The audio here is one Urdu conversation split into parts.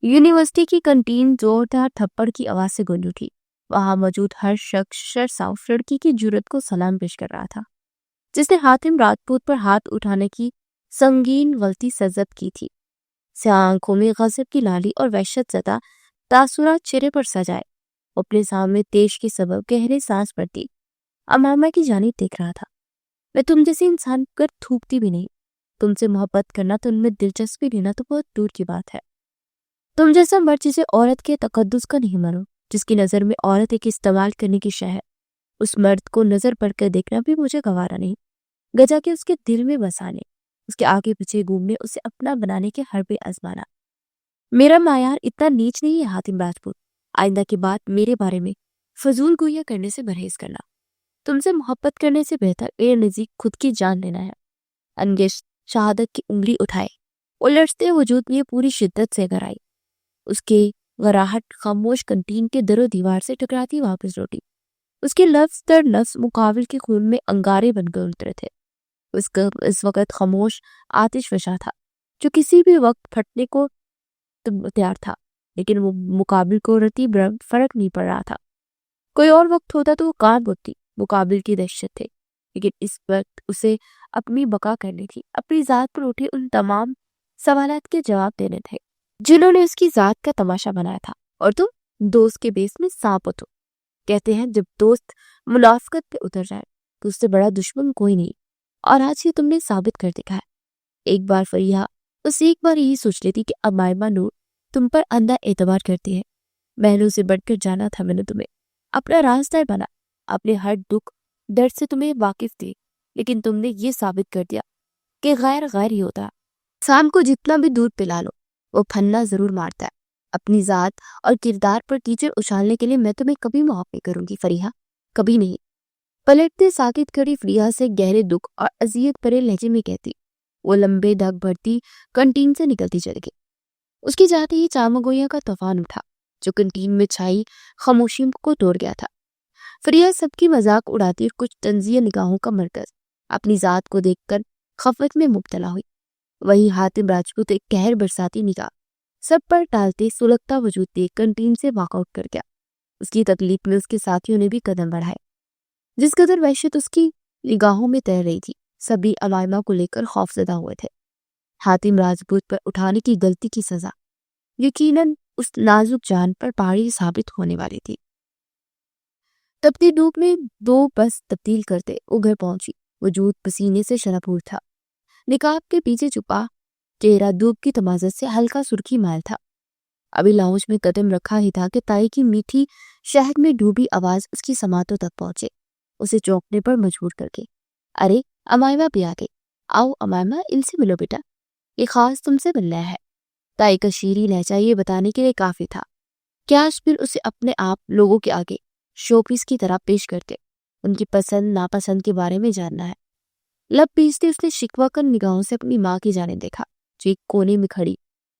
یونیورسٹی کی کنٹین زوردار تھپڑ کی آواز سے گونج اٹھی۔ وہاں موجود ہر شخص شرسا اس لڑکی کی جرأت کو سلام پیش کر رہا تھا جس نے حاتم راجپوت پر ہاتھ اٹھانے کی سنگین غلطی سرزد کی تھی۔ سیاہ آنکھوں میں غضب کی لالی اور وحشت زدہ تاثرات چہرے پر سجائے، وہ اپنے سامنے تیش کے سبب گہرے سانس بھرتی امامہ کی جانب دیکھ رہا تھا۔ میں تم جیسے انسان پر تھوکتی بھی نہیں، تم سے محبت کرنا تو ان میں دلچسپی لینا تو بہت دور کی بات ہے۔ تم جیسا مرد جسے عورت کے تقدس کا نہیں مرو، جس کی نظر میں عورت ایک استعمال کرنے کی شے ہے، اس مرد کو نظر پڑ کر دیکھنا بھی مجھے گوارا نہیں، گجا کے اس کے دل میں بسانے، اس کے آگے پیچھے گھومنے، اسے اپنا بنانے کے حربے آزمانا۔ میرا معیار اتنا نیچ نہیں ہے حاتم راجپوت، آئندہ کی بات میرے بارے میں فضول گویا کرنے سے پرہیز کرنا۔ تم سے محبت کرنے سے بہتر میرے نزدیک خود کی جان لینا ہے۔ انگیش شہادت کی انگلی اٹھائے، وہ لرزتے وجود میں پوری شدت سے گر آئی۔ اس کے غراہٹ خاموش کنٹین کے در و دیوار سے ٹکراتی واپس لوٹی۔ اس کے لفظ در لفظ مقابل کے خون میں انگارے بن کر اترے تھے۔ اس وقت خاموش آتش فشاں تھا جو کسی بھی وقت پھٹنے کو تیار تھا، لیکن وہ مقابل کو رتی برم فرق نہیں پڑ رہا تھا۔ کوئی اور وقت ہوتا تو وہ کانپ اٹھتی، مقابل کی دہشت تھے، لیکن اس وقت اسے اپنی بقا کرنی تھی، اپنی ذات پر اٹھے ان تمام سوالات کے جواب دینے تھے جنہوں نے اس کی ذات کا تماشا بنایا تھا۔ اور تم دوست کے بیس میں سانپ ہو۔ کہتے ہیں جب دوست منافقت پہ اتر جائے تو اس سے بڑا دشمن کوئی نہیں، اور آج یہ تم نے ثابت کر دکھا ہے۔ ایک بار فریحہ بس ایک بار یہی سوچ لیتی کہ امائمہ نور تم پر اندھا اعتبار کرتی ہے۔ بہنوں سے بڑھ کر جانا تھا میں نے تمہیں، اپنا رازدار بنا، اپنے ہر دکھ درد سے تمہیں واقف تھی، لیکن تم نے یہ ثابت کر دیا کہ غیر غیر ہی ہوتا ہے۔ انسان کو جتنا بھی دودھ پلا لو وہ پھنا ضرور مارتا ہے۔ اپنی ذات اور کردار پر کیچڑ اچھالنے کے لیے میں تمہیں کبھی معاف نہیں کروں گی فریحہ، کبھی نہیں۔ پلٹتے ساکت کھڑی فریحہ سے گہرے دکھ اور اذیت بھرے لہجے میں کہتی، وہ لمبے دھک بھرتی کنٹین سے نکلتی چلی گئی۔ اس کی جاتے ہی چامگوئیاں کا طوفان اٹھا جو کنٹین میں چھائی خاموشی کو توڑ گیا تھا۔ فریحہ سب کی مذاق اڑاتی اور کچھ طنزیہ نگاہوں کا مرکز اپنی ذات کو دیکھ کر خفت میں مبتلا ہوئی۔ وہی حاتم راجپوت ایک قہر برساتی نگاہ سب پر ڈالتے سلگتا وجود دیکھ کنٹین سے واک آؤٹ کر گیا۔ اس کی تکلیف میں اس کے ساتھیوں نے بھی قدم بڑھائے۔ جس قدر وحشت اس کی نگاہوں میں تیر رہی تھی، سبھی علائمہ کو لے کر خوفزدہ ہوئے تھے۔ حاتم راجپوت پر اٹھانے کی غلطی کی سزا یقیناً اس نازک جان پر پہاڑی ثابت ہونے والی تھی۔ تپتی دھوپ میں دو بس تبدیل کرتے وہ گھر پہنچی۔ وجود پسینے سے شرابور تھا، نقاب کے پیچھے چھپا چہرہ دھوپ کی تمازت سے ہلکا سرخی مائل تھا۔ ابھی لاؤنج میں قدم رکھا ہی تھا کہ تائی کی میٹھی شہد میں ڈوبی آواز اس کی سماعتوں تک پہنچے، اسے چونکنے پر مجبور کر کے۔ ارے امائمہ بھی آ گئی، آؤ امائمہ ان سے ملو بیٹا، یہ خاص تم سے ملنا ہے۔ تائی کا شیریں لہجہ یہ بتانے کے لیے کافی تھا کہ آج پھر اسے اپنے آپ لوگوں کے آگے شو پیس کی طرح پیش کرتے ان کی پسند ناپسند کے بارے میں جاننا ہے۔ لب پیستے اس نے شکوہ کن نگاہوں سے اپنی ماں کی جانب دیکھا جو ایک کونے میں کھڑی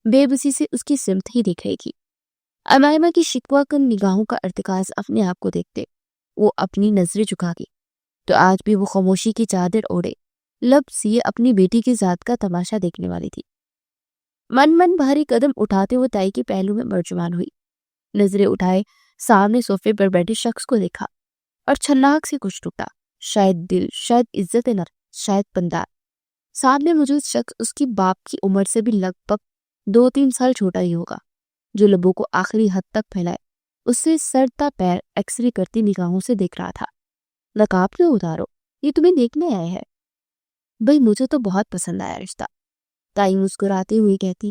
بے بسی سے اس کی سمت ہی دیکھ رہی تھی۔ امائمہ کی شکوہ کن نگاہوں کا ارتکاز اپنے آپ کو دیکھتے وہ اپنی نظریں جھکا گئی تو آج بھی وہ خاموشی کی چادر اوڑے لب سیے اپنی بیٹی کی ذات کا تماشا دیکھنے والی تھی۔ من بھاری قدم اٹھاتے وہ تائی کے پہلو میں برجمان ہوئی، نظریں اٹھائے سامنے صوفے پر بیٹھے شخص کو دیکھا اور چھناک سے کچھ ٹوٹا، شاید دل، شاید عزت نفس، شاید پندار۔ سامنے موجود شخص اس کی باپ کی عمر سے بھی لگ بھگ 2-3 سال چھوٹا ہی ہوگا، جو لبوں کو آخری حد تک پھیلائے اس سے سر تا پیر ایکس رے کرتی نگاہوں سے دیکھ رہا تھا۔ نقاب کیوں اتارو، یہ تمہیں دیکھنے آئے ہیں؟ بھئی مجھے تو بہت پسند آیا رشتہ، تائی مسکراتے ہوئے کہتی،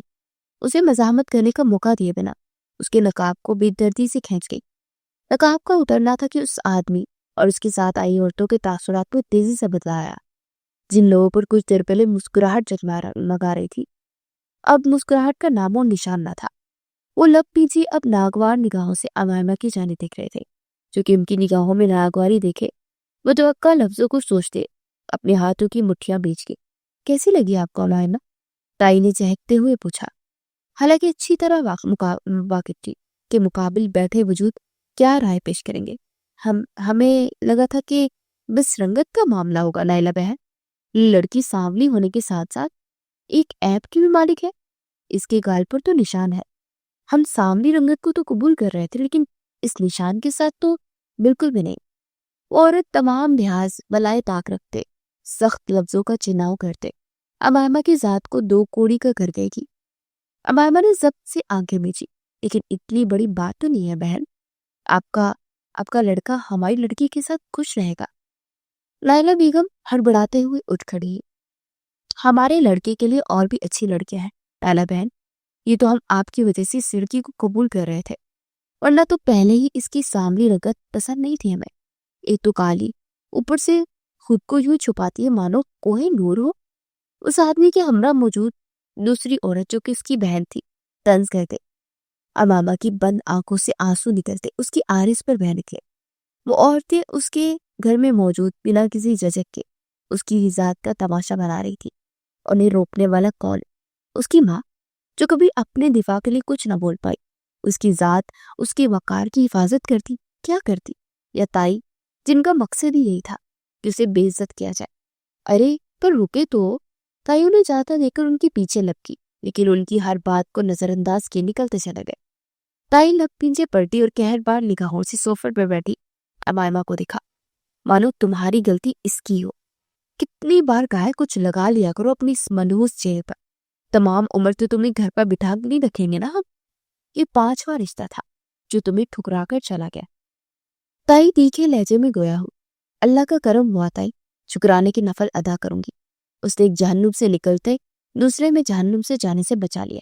اسے مزاحمت کرنے کا موقع دیے بنا اس کے نقاب کو بے دردی سے کھینچ گئی۔ نقاب کا اترنا تھا کہ اس آدمی اور اس کے ساتھ آئی عورتوں کے تاثرات میں تیزی سے بدلا آیا۔ جن لوگوں پر کچھ دیر پہلے مسکراہٹ جگمگا رہی تھی، اب مسکراہٹ کا نام و نشان نہ تھا۔ وہ لب پیچھے اب ناگوار نگاہوں سے امائمہ کی جانب دیکھ رہے تھے، جو کہ ان کی نگاہوں میں ناگواری دیکھے متوقع لفظوں کو سوچتے اپنے ہاتھوں کی مٹھیاں بیچ کے، کیسی لگی آپ کو امائمہ؟ تائی نے چہکتے ہوئے پوچھا، حالانکہ اچھی طرح واقف تھی کہ مقابل بیٹھے وجود کیا رائے پیش کریں گے۔ ہمیں لگا تھا کہ بس رنگت کا معاملہ ہوگا نائلہ بہن، لڑکی سانولی ہونے کے ساتھ ساتھ ایک عیب کی بھی مالک ہے، اس کے گال پر تو نشان ہے، ہم سامنے رنگت کو تو قبول کر رہے تھے لیکن اس نشان کے ساتھ تو بالکل بھی نہیں۔ وہ عورت تمام لحاظ بلائے طاق رکھتے، سخت لفظوں کا چناؤ کرتے، امائمہ کی ذات کو دو کوڑی کا کر دے گی۔ امائمہ نے ضبط سے آنکھیں میچی، لیکن اتنی بڑی بات تو نہیں ہے بہن، آپ کا لڑکا ہماری لڑکی کے ساتھ خوش رہے گا۔ لائلہ بیگم ہڑبڑاتے ہوئے اٹھ کھڑی، ہمارے لڑکے کے لیے اور بھی اچھی لڑکیاں ہیں لائلہ بہن، یہ تو ہم آپ کی وجہ سے اس لڑکی کو قبول کر رہے تھے، ورنہ تو پہلے ہی اس کی ساملی رگت پسند نہیں تھی ہمیں۔ ایک تو کالی، اوپر سے خود کو یوں چھپاتی ہے مانو کوہ نور ہو۔ اس آدمی کے ہمراہ موجود دوسری عورت جو کہ اس کی بہن تھی طنز کرتے، امامہ کی بند آنکھوں سے آنسو نکلتے اس کی آرز پر بہہ نکلے۔ وہ عورتیں اس کے گھر میں موجود بنا کسی جھجک کے اس کی ذات کا تماشا بنا رہی تھی۔ انہیں روکنے والا کون؟ اس کی ماں، جو کبھی اپنے دفاع کے لیے کچھ نہ بول پائی۔ اس کی ذات اس کے وقار کی حفاظت کرتی، کیا کرتی؟ یا تائی، جن کا مقصد ہی یہی تھا کہ اسے بے عزت کیا جائے۔ ارے پر رکے تو، تائی انہیں جاتا دیکھ کر ان کے پیچھے لپکی، لیکن ان کی ہر بات کو نظر انداز کیے نکلتے چلے گئے۔ تائی لب پیچھے پلٹی اور قہر بار نگاہوں سے سوفر پر بیٹھی امائمہ کو دکھا، مانو تمہاری غلطی اس کی ہو۔ کتنی بار کہا ہے کچھ لگا لیا کرو اپنی اس منحوس چہرے پر، تمام عمر تو تمہیں گھر پر بٹھا نہیں رکھیں گے نا ہم۔ یہ 5واں رشتہ تھا جو تمہیں ٹھکرا کر چلا گیا۔ تائی تیکھے لہجے میں گویا ہو، اللہ کا کرم ہوا تائی، شکرانے کی نفل ادا کروں گی۔ اس نے ایک جہنم سے نکلتے دوسرے میں جہنم سے جانے سے بچا لیا۔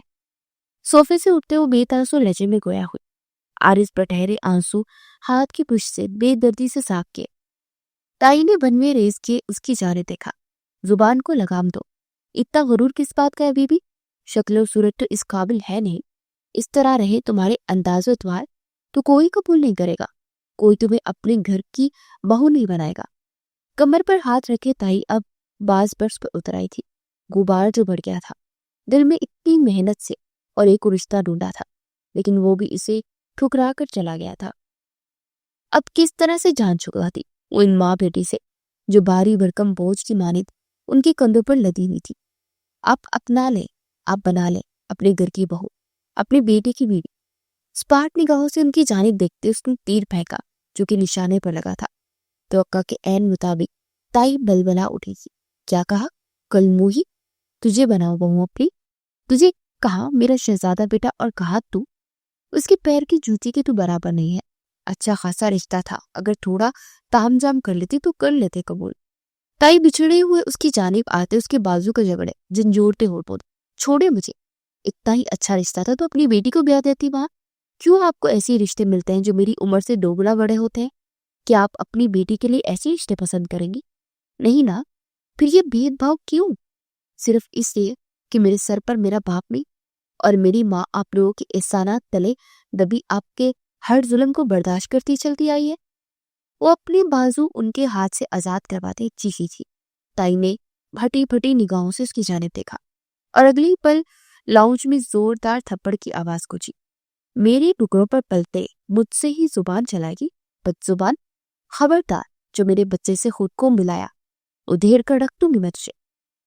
صوفے سے اٹھتے وہ بے تاثر لہجے میں گویا ہوئی، عارض پر ٹھہرے آنسو ہاتھ کی پشت سے بے دردی سے صاف کیے۔ تائی نے بنوے ریز کے اس کی جانب دیکھا، زبان کو لگام دو، اتنا غرور کس بات کا ہے بی بی؟ شکل و صورت تو اس قابل ہے نہیں، اس طرح رہے تمہارے انداز و اتوار تو کوئی قبول نہیں کرے گا، کوئی تمہیں اپنے گھر کی بہو نہیں بنائے گا۔ کمر پر ہاتھ رکھے تائی اب باز برس پر اتر آئی تھی، غبار جو بڑھ گیا تھا، دل میں اتنی محنت سے اور ایک رشتہ ڈھونڈا تھا لیکن وہ بھی اسے ٹھکرا کر چلا گیا تھا۔ اب کس طرح سے جان چکا تھی وہ ان ماں بیٹی سے جو بھاری بھرکم بوجھ کی مانند ان کے کندھوں پر لدی ہوئی تھی۔ آپ اپنا لیں، آپ بنا لیں اپنے گھر کی بہو، اپنے بیٹے کی بیوی۔ سپاٹ نگاہوں سے ان کی جانب دیکھتے اس نے تیر پھینکا جو کہ نشانے پر لگا تھا۔ توقع کے عین مطابق تائی بلبلا اٹھی تھی۔ کیا کہا؟ کل موہی، تجھے بناؤ بہو اپنی؟ تجھے کہا میرا شہزادہ بیٹا اور کہا تو اس کے پیر کی جوتی کے تو برابر نہیں ہے۔ اچھا خاصا رشتہ تھا، اگر تھوڑا تام جام کر لیتی تو کر لیتے قبول۔ تائی بچھڑے ہوئے اس کی جانب آتے اس کے بازو کا جگڑے جھنجھوڑتے ہو بول، چھوڑے مجھے، اتنا ہی اچھا رشتہ تھا تو اپنی بیٹی کو بیاہ دیتی ماں۔ کیوں آپ کو ایسی رشتے ملتے ہیں جو میری عمر سے دوگنا بڑے ہوتے ہیں؟ کیا آپ اپنی بیٹی کے لیے ایسے رشتے پسند کریں گی؟ نہیں نا، پھر یہ بھید بھاؤ کیوں؟ صرف اس لیے کہ میرے سر پر میرا باپ نہیں اور میری ماں آپ لوگوں کے احسانات تلے دبی آپ کے ہر ظلم کو برداشت کرتی چلتی آئی ہے۔ وہ اپنے بازو ان کے ہاتھ سے آزاد کرواتے چیخی تھی۔ تائی نے پھٹی پھٹی نگاہوں سے اس کی جانب دیکھا اور اگلی پل لاؤنج میں زوردار تھپڑ کی آواز گونجی۔ میرے ٹکڑوں پر پلتے مجھ سے ہی زبان چلائے گی، بد زبان، خبردار جو میرے بچے سے خود کو ملایا ادھیر کر رکھ دوں گی میں تجھے۔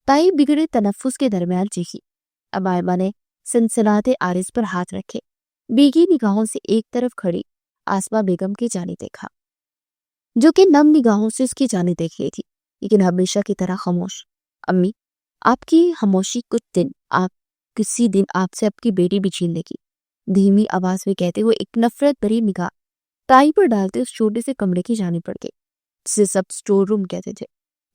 تائی بگڑے تنفس کے درمیان چیخی۔ امائمہ نے سنسناتے عارض پر ہاتھ رکھے بیگی نگاہوں سے ایک طرف کھڑی آسمہ بیگم کی جانب دیکھا جو کہ نم نگاہوں سے اس کی جانب دیکھ رہی تھی لیکن ہمیشہ کی طرح خاموش۔ امی، آپ کی خاموشی کسی دن آپ سے آپ کی بیٹی بھی چھین لے گی، دھیمی آواز میں کہتے ہوئے ایک نفرت بھری نگاہ تائی پر ڈالتے اس چھوٹے سے کمرے کی جانب پڑ گئے جسے سب سٹور روم کہتے تھے،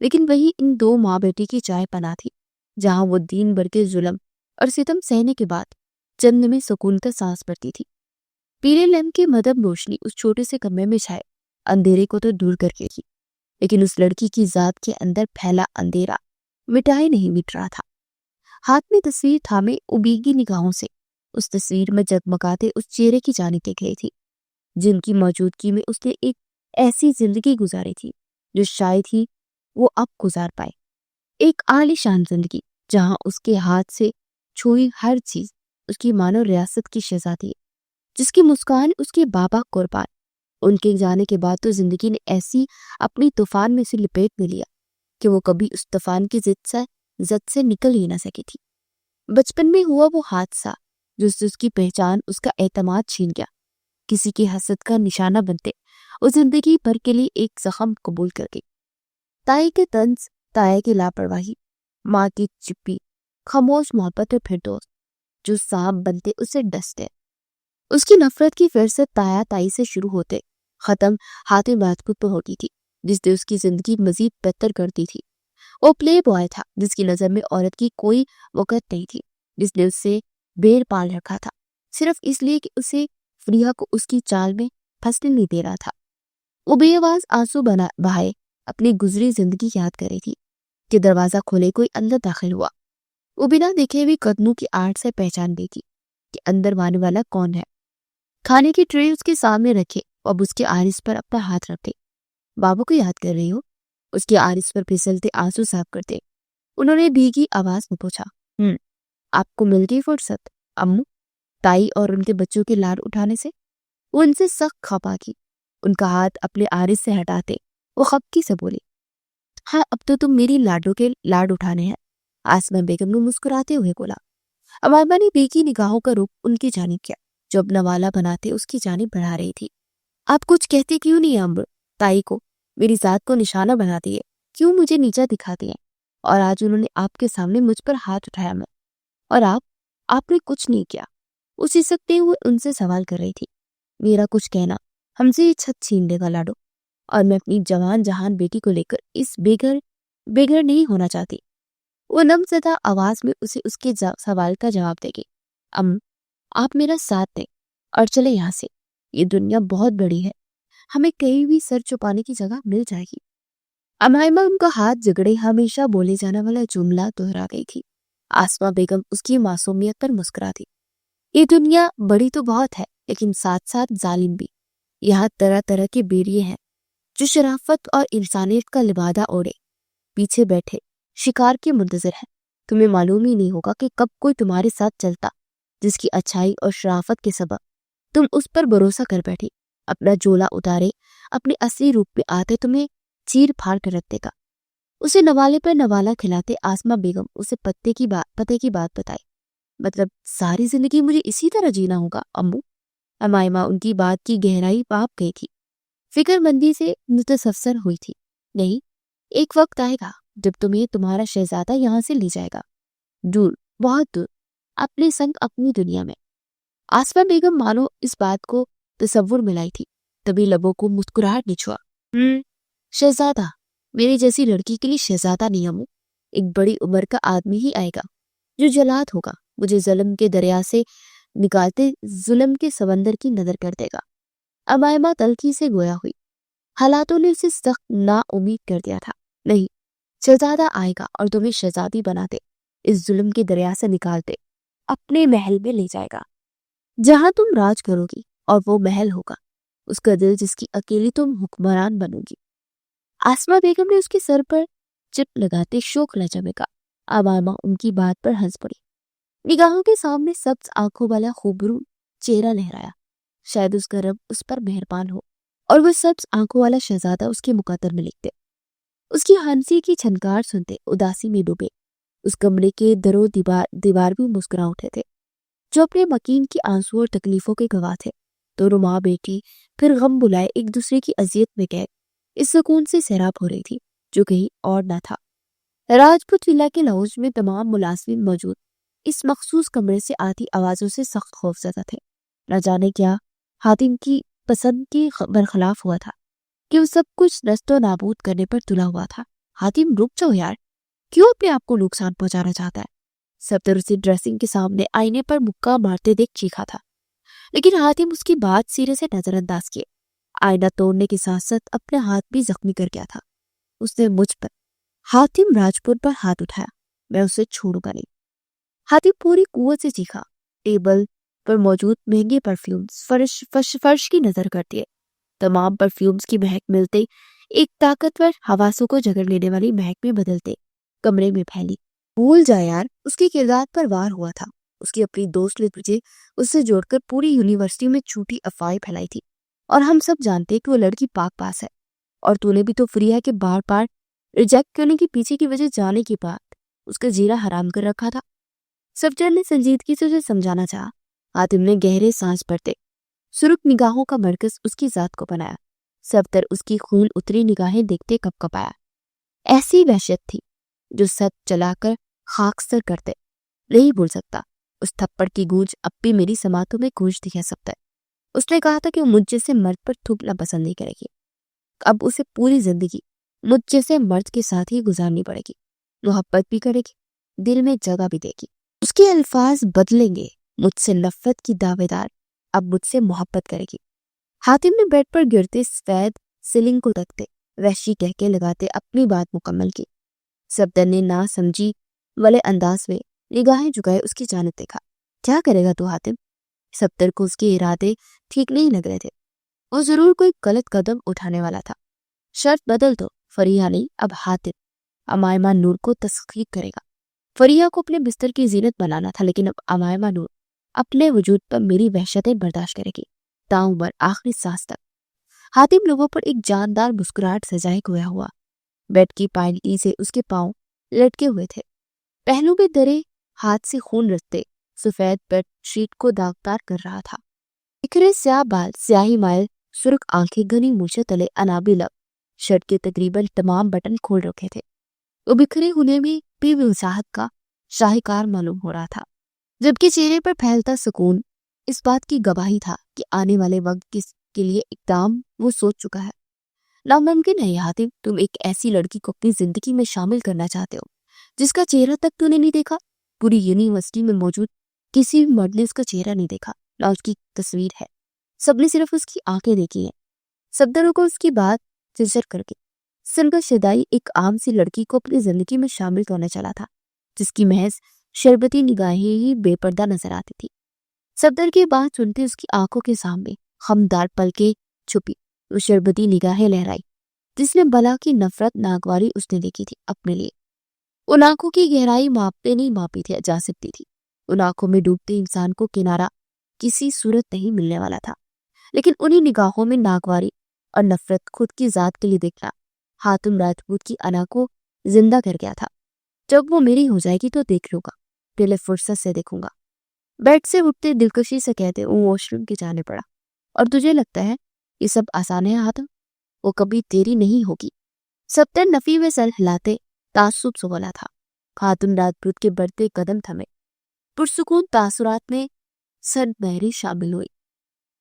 لیکن وہی ان دو ماں بیٹی کی چائے پناہ تھی جہاں وہ دین بھر کے ظلم اور ستم سہنے کے بعد چند میں سکون کا سانس بھرتی تھی۔ پیلے لیمپ کی مدھم روشنی اس چھوٹے سے کمرے میں چھائے اندھیرے کو تو دور کر کے تھی لیکن اس لڑکی کی ذات کے اندر پھیلا اندھیرا مٹائے نہیں مٹ رہا تھا۔ ہاتھ میں تصویر تھامے ابیگی نگاہوں سے اس تصویر میں جگمگاتے اس چہرے کی جانب دیکھ رہی تھی جن کی موجودگی میں اس نے ایک ایسی زندگی گزاری تھی جو شاید ہی وہ اب گزار پائے، ایک عالی شان زندگی جہاں اس کے ہاتھ سے چھوئی ہر چیز اس کی مانو ریاست کی شہزادی ہے، جس کی مسکان اس کے بابا قربان۔ ان کے جانے کے بعد تو زندگی نے ایسی اپنی طوفان میں سے لپیٹ میں لیا کہ وہ کبھی اس طوفان کی زد سے نکل ہی نہ سکی تھی۔ بچپن میں ہوا وہ حادثہ جس اس کی پہچان، اس کا اعتماد چھین گیا، کسی کی حسد کا نشانہ بنتے وہ زندگی بھر کے لیے ایک زخم قبول کر گئی۔ تائی کے طنز، تایا کی لاپرواہی، ماں کی چپی، خاموش محبت اور پھر دوست جو سانپ بنتے اسے ڈستے۔ اس کی نفرت کی فہرست تایا تائی سے شروع ہوتے ختم حاتم راجپوت پر ہوتی تھی، جس نے اس کی زندگی مزید بہتر کر دی تھی۔ وہ پلے بوائے تھا جس کی نظر میں عورت کی کوئی وقت نہیں تھی، جس نے اس سے بیر پال رکھا تھا صرف اس لیے کہ اسے فریہ کو اس کی چال میں پھنسنے نہیں دے رہا تھا۔ وہ بے آواز آنسو بہائے اپنی گزری زندگی یاد کر رہی تھی کہ دروازہ کھولے کوئی اندر داخل ہوا۔ وہ بنا دیکھے ہوئے قدموں کی آڑ سے پہچان گئی تھی کہ اندر آنے والا کون ہے۔ کھانے کی ٹرے اس کے سامنے رکھے، اب اس کے آرس پر اپنا ہاتھ رکھتے۔ بابو کو یاد کر رہی ہو؟ اس کے آرس پر پھسلتے آنسو صاف کرتے انہوں نے بھیگی آواز میں پوچھا۔ آپ کو مل گئی فرصت امو تائی اور ان کے بچوں کے لاڈ اٹھانے سے؟ وہ ان سے سخت کھپا کی، ان کا ہاتھ اپنے آرس سے ہٹاتے وہ خفگی سے بولی، ہاں اب تو تم میری لاڈوں کے لاڈ اٹھانے ہیں۔ آسمہ بیگم نے مسکراتے ہوئے بولا۔ امائمہ نے بیکی نگاہوں کا رخ ان کی جانب کیا جو اب نوالا بناتے اس کی جانب بڑھا رہی تھی۔ آپ کچھ کہتے کیوں نہیں امبر؟ تائی کو میری ذات کو نشانہ بنا دیے، کیوں مجھے نیچا دکھاتی ہیں؟ اور آج انہوں نے آپ کے سامنے مجھ پر ہاتھ اٹھایا میں، اور آپ نے کچھ نہیں کیا۔ وہ سسکتے ہوئے ان سے سوال کر رہی تھی، میرا کچھ کہنا ہم سے یہ چھت چھین لے گا لاڈو، اور میں اپنی جوان جہان بیٹی کو لے کر اس بے گھر نہیں ہونا چاہتی۔ وہ نم زدہ آواز میں اسے اس کے سوال کا جواب دے گی، آپ میرا ساتھ دیں اور چلے یہاں سے، یہ دنیا بہت بڑی ہے، ہمیں کہیں بھی سر چھپانے کی جگہ مل جائے گی۔ امائمہ ان کا ہاتھ جگڑے ہمیشہ بولے جانے والا جملہ دہرا گئی تھی۔ آسمہ بیگم اس کی معصومیت پر مسکرا دی۔ یہ دنیا بڑی تو بہت ہے لیکن ساتھ ساتھ ظالم بھی۔ یہاں طرح طرح کے بیریے ہیں جو شرافت اور انسانیت کا لبادہ اوڑے پیچھے بیٹھے شکار کے منتظر ہیں۔ تمہیں معلوم ہی نہیں ہوگا کہ کب کوئی تمہارے ساتھ چلتا جس کی اچھائی اور شرافت کے سبب تم اس پر بھروسہ کر بیٹھی، اپنا جولا اتارے اپنے اصلی روپ میں آتے تمہیں چیر پھاڑ کر رکھ دے گا۔ اسے نوالے پر نوالا کھلاتے آسمہ بیگم اسے پتے کی بات بتائی، مطلب ساری زندگی مجھے اسی طرح جینا ہوگا امو؟ امائمہ ان کی بات کی گہرائی پاپ گئی تھی، فکر مندی سے متفسر ہوئی تھی۔ نہیں، ایک وقت آئے گا جب تمہیں تمہارا شہزادہ یہاں سے لے جائے گا، دور، بہت دور، اپنے سنگ اپنی دنیا میں۔ آسمہ بیگم مانو اس بات کو تصور میں لائی تھی، تبھی لبوں کو مسکراہٹ نچھوا۔ شہزادہ؟ میری جیسی لڑکی کے لیے شہزادہ نہیں امو، ایک بڑی عمر کا آدمی ہی آئے گا جو جلاد ہوگا، مجھے ظلم کے دریا سے نکالتے ظلم کے سمندر کی نظر کر دے گا۔ امائمہ تلخی سے گویا ہوئی، حالاتوں نے اسے سخت نا امید کر دیا تھا۔ نہیں، شہزادہ آئے گا اور تمہیں شہزادی بناتے اس ظلم کے دریا سے نکالتے اپنے محل میں لے جائے گا جہاں تم راج کرو گی، اور وہ محل ہوگا اس کا دل جس کی اکیلی تم حکمران بنو گی۔ آسمہ بیگم نے اس کے سر پر چپ لگاتے شوق لہجہ میں کہا۔ امائمہ ان کی بات پر ہنس پڑی، نگاہوں کے سامنے سبز آنکھوں والا خوبرو چہرہ لہرایا۔ شاید اس کا رب اس پر مہربان ہو اور وہ سبز آنکھوں والا شہزادہ اس کے مقدر میں لکھتے۔ اس کی ہنسی کی چھنکار سنتے اداسی میں ڈوبے اس کمرے کے در و دیوار بھی مسکرا اٹھے تھے جو اپنے مکین کی آنسو اور تکلیفوں کے گواہ تھے۔ دونوں ماں بیٹی پھر غم بلائے ایک دوسرے کی اذیت میں قید اس سکون سے سیراب ہو رہی تھی جو کہیں اور نہ تھا۔ راجپوت ولا کے لاؤنج میں تمام ملازمین موجود اس مخصوص کمرے سے آتی آوازوں سے سخت خوف زدہ تھے۔ نہ جانے کیا حاتم کی پسند کے برخلاف ہوا تھا کہ وہ سب کچھ نست و نابود کرنے پر تلا ہوا تھا۔ حاتم رک جاؤ یار، کیوں اپنے آپ کو نقصان پہنچانا چاہتا ہے؟ صفدر اسے ڈریسنگ کے سامنے آئینے پر مکہ مارتے دیکھ چیخا تھا، لیکن حاتم اس کی بات سرے سے نظر انداز کیے۔ آئینہ توڑنے کے ساتھ ساتھ اپنے ہاتھ بھی زخمی کر گیا تھا۔ اس نے مجھ پر، حاتم راجپوت پر ہاتھ اٹھایا، میں اسے چھوڑوں گا نہیں۔ حاتم پوری قوت سے چیخا۔ ٹیبل پر موجود مہنگے پرفیومز فرش کی نظر کرتی تمام پرفیومز کی مہک ملتے ایک طاقتور حواسوں کو جگڑ لینے والی مہک میں بدلتے کمرے میں پھیلی۔ بھول جا یار، اس کے کردار پر وار ہوا تھا۔ اس کی اپنی دوست نے تجھے اس سے جوڑ کر پوری یونیورسٹی میں جھوٹی افواہیں پھیلائی تھی، اور ہم سب جانتے کہ وہ لڑکی پاک پاس ہے، اور تو نے بھی تو فریہ کے بار بار ریجیکٹ کرنے کے پیچھے کی وجہ جانے کے بعد اس کا جینا حرام کر رکھا تھا۔ صفدر نے سنجیدگی سے اسے سمجھانا چاہا، حاتم نے گہرے سانس بھرتے سرخ نگاہوں کا مرکز اس کی ذات کو بنایا۔ صفدر اس کی خون اتری نگاہیں دیکھتے کپ کپایا۔ ایسی وحشت تھی جو سد چلا کر خاکستر کرتے۔ نہیں بھول سکتا، اس تھپڑ کی گونج اب بھی میری سماعتوں میں گونجتی ہے صفدر۔ اس نے کہا تھا کہ وہ مجھ جیسے مرد پر تھوکنا پسند نہیں کرے گی۔ اب اسے پوری زندگی مجھ جیسے مرد کے ساتھ ہی گزارنی پڑے گی۔ محبت بھی کرے گی، دل میں جگہ بھی دے گی۔ اس کے الفاظ بدلیں گے، مجھ سے نفرت کی دعوے دار اب مجھ سے محبت کرے گی۔ حاتم نے بیڈ پر گرتے سفید سیلنگ کو تکتے وحشی کہکے لگاتے اپنی بات مکمل کی۔ صفدر نے نہ سمجھی والے انداز میں نگاہیں جھکائے اس کی جانب دیکھا۔ کیا کرے گا تو حاتم؟ صفدر کو اس کے ارادے ٹھیک نہیں لگ رہے تھے۔ وہ ضرور کوئی غلط قدم اٹھانے والا تھا۔ شرط بدل دو، فریہ نہیں اب حاتم امائمہ نور کو تسخیر کرے گا۔ فریہ کو اپنے بستر کی زینت بنانا تھا، لیکن اب امائمہ نور اپنے وجود پر میری وحشتیں برداشت کرے گی تاعمر آخری سانس تک۔ حاتم لوگوں پر ایک جاندار مسکراہٹ سجائے گویا ہوا۔ بیڈ کی پائنٹی سے اس کے پاؤں لٹکے ہوئے تھے، پہلو میں درے ہاتھ سے خون رستے سفید بیڈ شیٹ کو داغدار کر رہا تھا۔ بکھرے سیاہ بال، سیاہی مائل سرخ آنکھیں، گھنی مونچھیں تلے انابی لب، شرٹ کے تقریباً تمام بٹن کھول رکھے تھے۔ وہ بکھرے ہونے میں بھی وساحت کا شاہکار معلوم ہو رہا تھا، جبکہ چہرے پر پھیلتا سکون اس بات کی گواہی تھا کہ آنے والے وقت کے لیے اقدام وہ سوچ چکا ہے۔ ناممکن ہے حاتم، تم ایک ایسی لڑکی کو اپنی زندگی میں شامل کرنا چاہتے ہو جس کا چہرہ تک تو نے نہیں دیکھا۔ پوری یونیورسٹی میں موجود کسی بھی مرد نے اس کا چہرہ نہیں دیکھا، نہ اس کی تصویر ہے، سب نے صرف اس کی آنکھیں دیکھی ہیں۔ صفدر کو اس کی بات چرچر کر کے سرگا شدائی ایک عام سی لڑکی کو اپنی زندگی میں شامل کرنا چلا تھا، جس کی محض شربتی نگاہیں ہی بے پردہ نظر آتی تھی۔ صفدر کی بات سنتے اس کی آنکھوں کے سامنے خمدار پلکیں چھپی، وہ شربتی نگاہیں لہرائی جس نے بلا کی نفرت ناگواری اس نے دیکھی تھی اپنے لیے۔ ان آنکھوں کی گہرائی ماپتے نہیں ماپی تھی جا سکتی تھی۔ ان آنکھوں میں ڈوبتے انسان کو کنارہ کسی صورت نہیں ملنے والا تھا، لیکن انہی نگاہوں میں ناگواری اور نفرت خود کی ذات کے لیے دیکھنا حاتم راجپوت کی انا کو زندہ کر گیا تھا۔ جب وہ میری ہو جائے گی تو دیکھ لوں گا، پہلے فرصت سے دیکھوں گا۔ بیڈ سے اٹھتے دلکشی سے کہتے وہ واش روم کی جانے پڑا۔ اور تجھے لگتا ہے یہ سب آسان ہے حاتم؟ وہ کبھی تیری نہیں ہوگی۔ صفدر نفی میں سر ہلاتے تعصب سے بولا تھا۔ حاتم راجپوت کے بڑھتے قدم تھمے، پرسکون تاثرات میں سرد مہری شامل ہوئی۔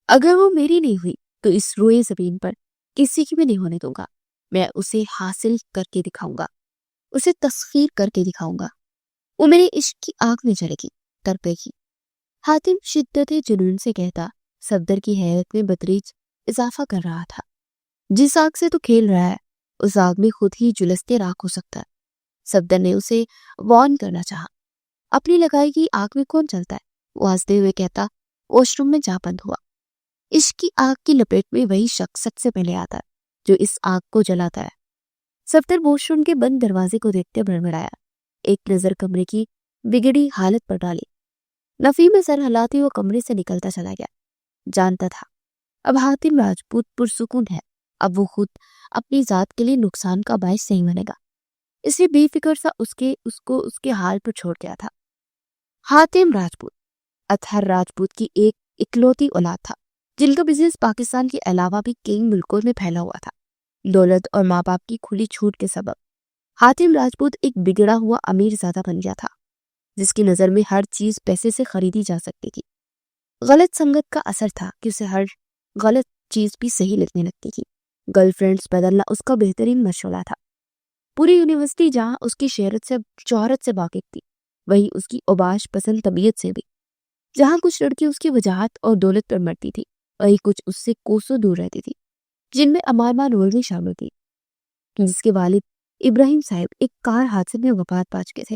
اگر وہ میری نہیں ہوئی تو اس روئے زمین پر کسی کی بھی نہیں ہونے دوں گا۔ میں اسے حاصل کر کے دکھاؤں گا، اسے تسخیر کر کے دکھاؤں گا۔ وہ میرے عشق کی آگ میں جلے گی، تڑپے گی۔ حاتم شدت جنون سے کہتا صفدر کی حیرت میں بتدریج اضافہ کر رہا تھا۔ جس آگ سے تو کھیل رہا ہے اس آگ میں خود ہی جلستے راکھ ہو سکتا ہے۔ صفدر نے اسے وارن کرنا چاہا۔ اپنی لگائی کی آگ میں کون چلتا ہے؟ وہ ہنستے ہوئے کہتا واش روم میں جا بند ہوا۔ عشق کی آگ کی لپیٹ میں وہی شخص سب سے پہلے آتا ہے جو اس آگ کو جلاتا ہے۔ صفدر واش روم کے بند دروازے کو دیکھتے بڑبڑایا، ایک نظر کمرے کی بگڑی حالت پر ڈالی۔ نفی میں سر ہلاتے وہ کمرے سے نکلتا چلا گیا۔ جانتا تھا اب حاتم راجپوت پرسکون ہے، اب وہ خود اپنی ذات کے لیے نقصان کا باعث نہیں بنے گا، اس لیے بے فکر سا اس کو اس کے حال پر چھوڑ گیا تھا۔ حاتم راجپوت اطہر راجپوت کی ایک اکلوتی اولاد تھا جن کا بزنس پاکستان کے علاوہ بھی کئی ملکوں میں پھیلا ہوا تھا۔ دولت اور ماں باپ کی کھلی چھوٹ کے سبب حاتم راجپوت ایک بگڑا ہوا امیر زادہ بن گیا تھا جس کی نظر میں ہر چیز پیسے سے خریدی جا سکتی تھی۔ غلط سنگت کا اثر تھا کہ اسے ہر غلط چیز بھی صحیح لگنے لگتی تھی۔ گرل فرینڈز بدلنا اس کا بہترین مشغلہ تھا۔ پوری یونیورسٹی جہاں اس کی شہرت سے واقف تھی، وہی اس کی اوباش پسند طبیعت سے بھی۔ جہاں کچھ لڑکی اس کی وجاہت اور دولت پر مرتی تھی، وہی کچھ اس سے کوسوں دور رہتی تھی، جن میں امائمہ نور بھی شامل تھی، جس کے والد ابراہیم صاحب ایک کار حادثے میں وفات پا چکے تھے۔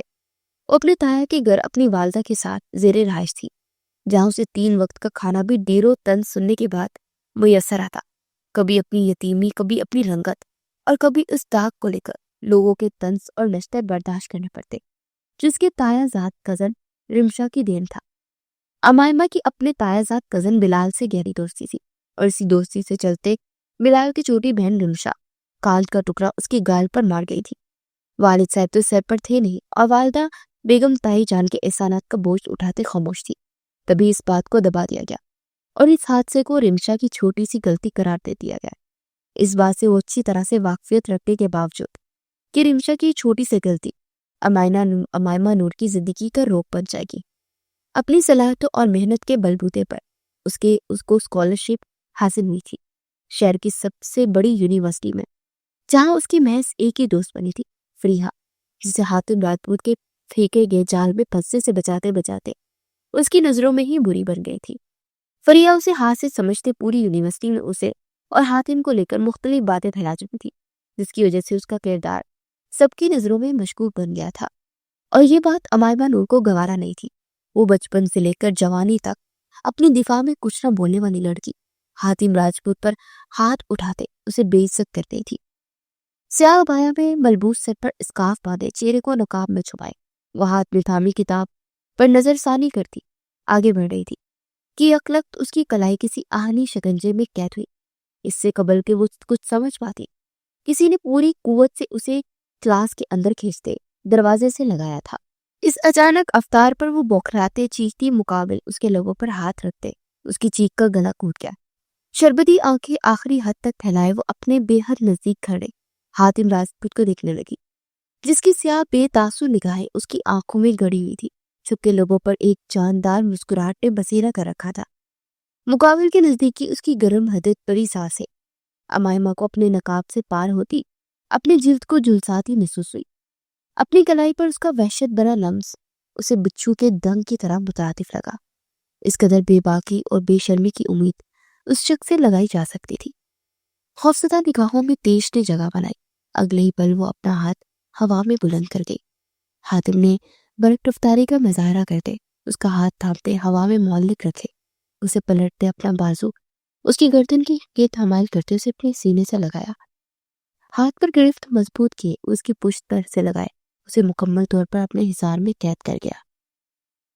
وہ اپنے تایا کے گھر اپنی والدہ کے ساتھ زیر رہائش تھی، جہاں اسے 3 وقت کا کھانا بھی ڈیرو طنز سننے کے بعد میسر آتا، کبھی اپنی یتیمی، کبھی اپنی رنگت، اور کبھی اس داغ کو لے کر لوگوں کے طنز اور نشتے برداشت کرنے پڑتے جس کے تایا زاد کزن رمشا کی دین تھا۔ امائمہ کی اپنے تایا زاد کزن بلال سے گہری دوستی تھی، اور اسی دوستی سے چلتے بلال کی چھوٹی بہن رمشا کانٹ کا ٹکڑا اس کے گال پر مار گئی تھی۔ والد صاحب تو سر پر تھے نہیں، اور والدہ بیگم تائی جان کے احسانات کا بوجھ اٹھاتے خاموش تھی۔ تبھی اس بات کو دبا دیا گیا اور اس حادثے کو رمشا کی چھوٹی سی غلطی قرار دے دیا گیا۔ اس بات سے وہ اچھی طرح سے واقفیت رکھنے کے باوجود کہ رمشا کی چھوٹی سی غلطی امائمہ نور کی زندگی کا روک بن جائے گی۔ اپنی صلاحیتوں اور محنت کے بلبوتے پر اس کو اسکالرشپ حاصل ہوئی تھی شہر کی سب سے بڑی یونیورسٹی میں، جہاں اس کی محض ایک ہی دوست بنی تھی، فریحہ، جسے حاتم راجپوت کے پھینکے گئے جال میں پھنسنے سے بچاتے بچاتے اس کی نظروں میں ہی بری بن گئی تھی۔ فریحہ اسے ہاتھ سے سمجھتے پوری یونیورسٹی میں اسے اور حاتم کو لے کر مختلف باتیں پھیلا چکی تھی، جس کی وجہ سے اس کا کردار سب کی نظروں میں مشکوک بن گیا تھا۔ اور یہ بات امائمہ نور کو گوارا نہیں تھی۔ وہ بچپن سے لے کر جوانی تک اپنی دفاع میں کچھ نہ بولنے والی لڑکی حاتم راجپوت پر ہاتھ اٹھاتے اسے بے عزت کرتی تھی۔ سیاہ بایا میں ملبوس سر پر اسکارف باندھے، چہرے کو نقاب میں چھپائے، وہ ہاتھ میں تھامی کتاب پر نظر ثانی کرتی آگے بڑھ رہی تھی کہ یکلخت اس کی کلائی کسی آہنی شکنجے میں قید ہوئی۔ اس سے قبل کہ وہ کچھ سمجھ پاتی، کسی نے پوری قوت سے اسے کلاس کے اندر کھینچتے دروازے سے لگایا تھا۔ اس اچانک افطار پر وہ بوکھراتے چیختی مقابل اس کے لبوں پر ہاتھ رکھتے اس کی چیخ کا گلا ٹوٹ گیا۔ شربتی آنکھیں آخری حد تک پھیلائے وہ اپنے بے حد نزدیک کھڑے حاتم راجپوت کو دیکھنے لگی، جس کی سیاہ بے تاثر نگاہیں اس کی آنکھوں میں گڑی ہوئی تھی۔ چھپکے لبوں پر ایک جاندار مسکراہٹ نے بسیرا کر رکھا تھا۔ مقابل کے نزدیکی اس کی گرم حدت بڑی سانسیں امائمہ کو اپنے نقاب سے پار ہوتی اپنے جلد کو جھلساتی محسوس ہوئی۔ اپنی کلائی پر اس کا وحشت بھرا لمس اسے بچھو کے دنگ کی طرح مترادف لگا۔ اس قدر بے باکی اور بے شرمی کی امید اس شخص سے لگائی جا سکتی تھی۔ خوفزدہ نگاہوں میں تیش نے جگہ بنائی۔ اگلے ہی پل وہ اپنا ہاتھ ہوا میں بلند کر گئی۔ حاتم نے برق رفتاری کا مظاہرہ کرتے اس کا ہاتھ تھامتے ہوا میں معلق رکھے، اسے پلٹتے اپنا بازو اس کی گردن کے گرد حمائل کرتے اسے اپنے سینے سے لگایا، ہاتھ پر گرفت مضبوط کیے اس کی پشت پر سے لگائے، اسے مکمل طور پر اپنے حصار میں قید کر گیا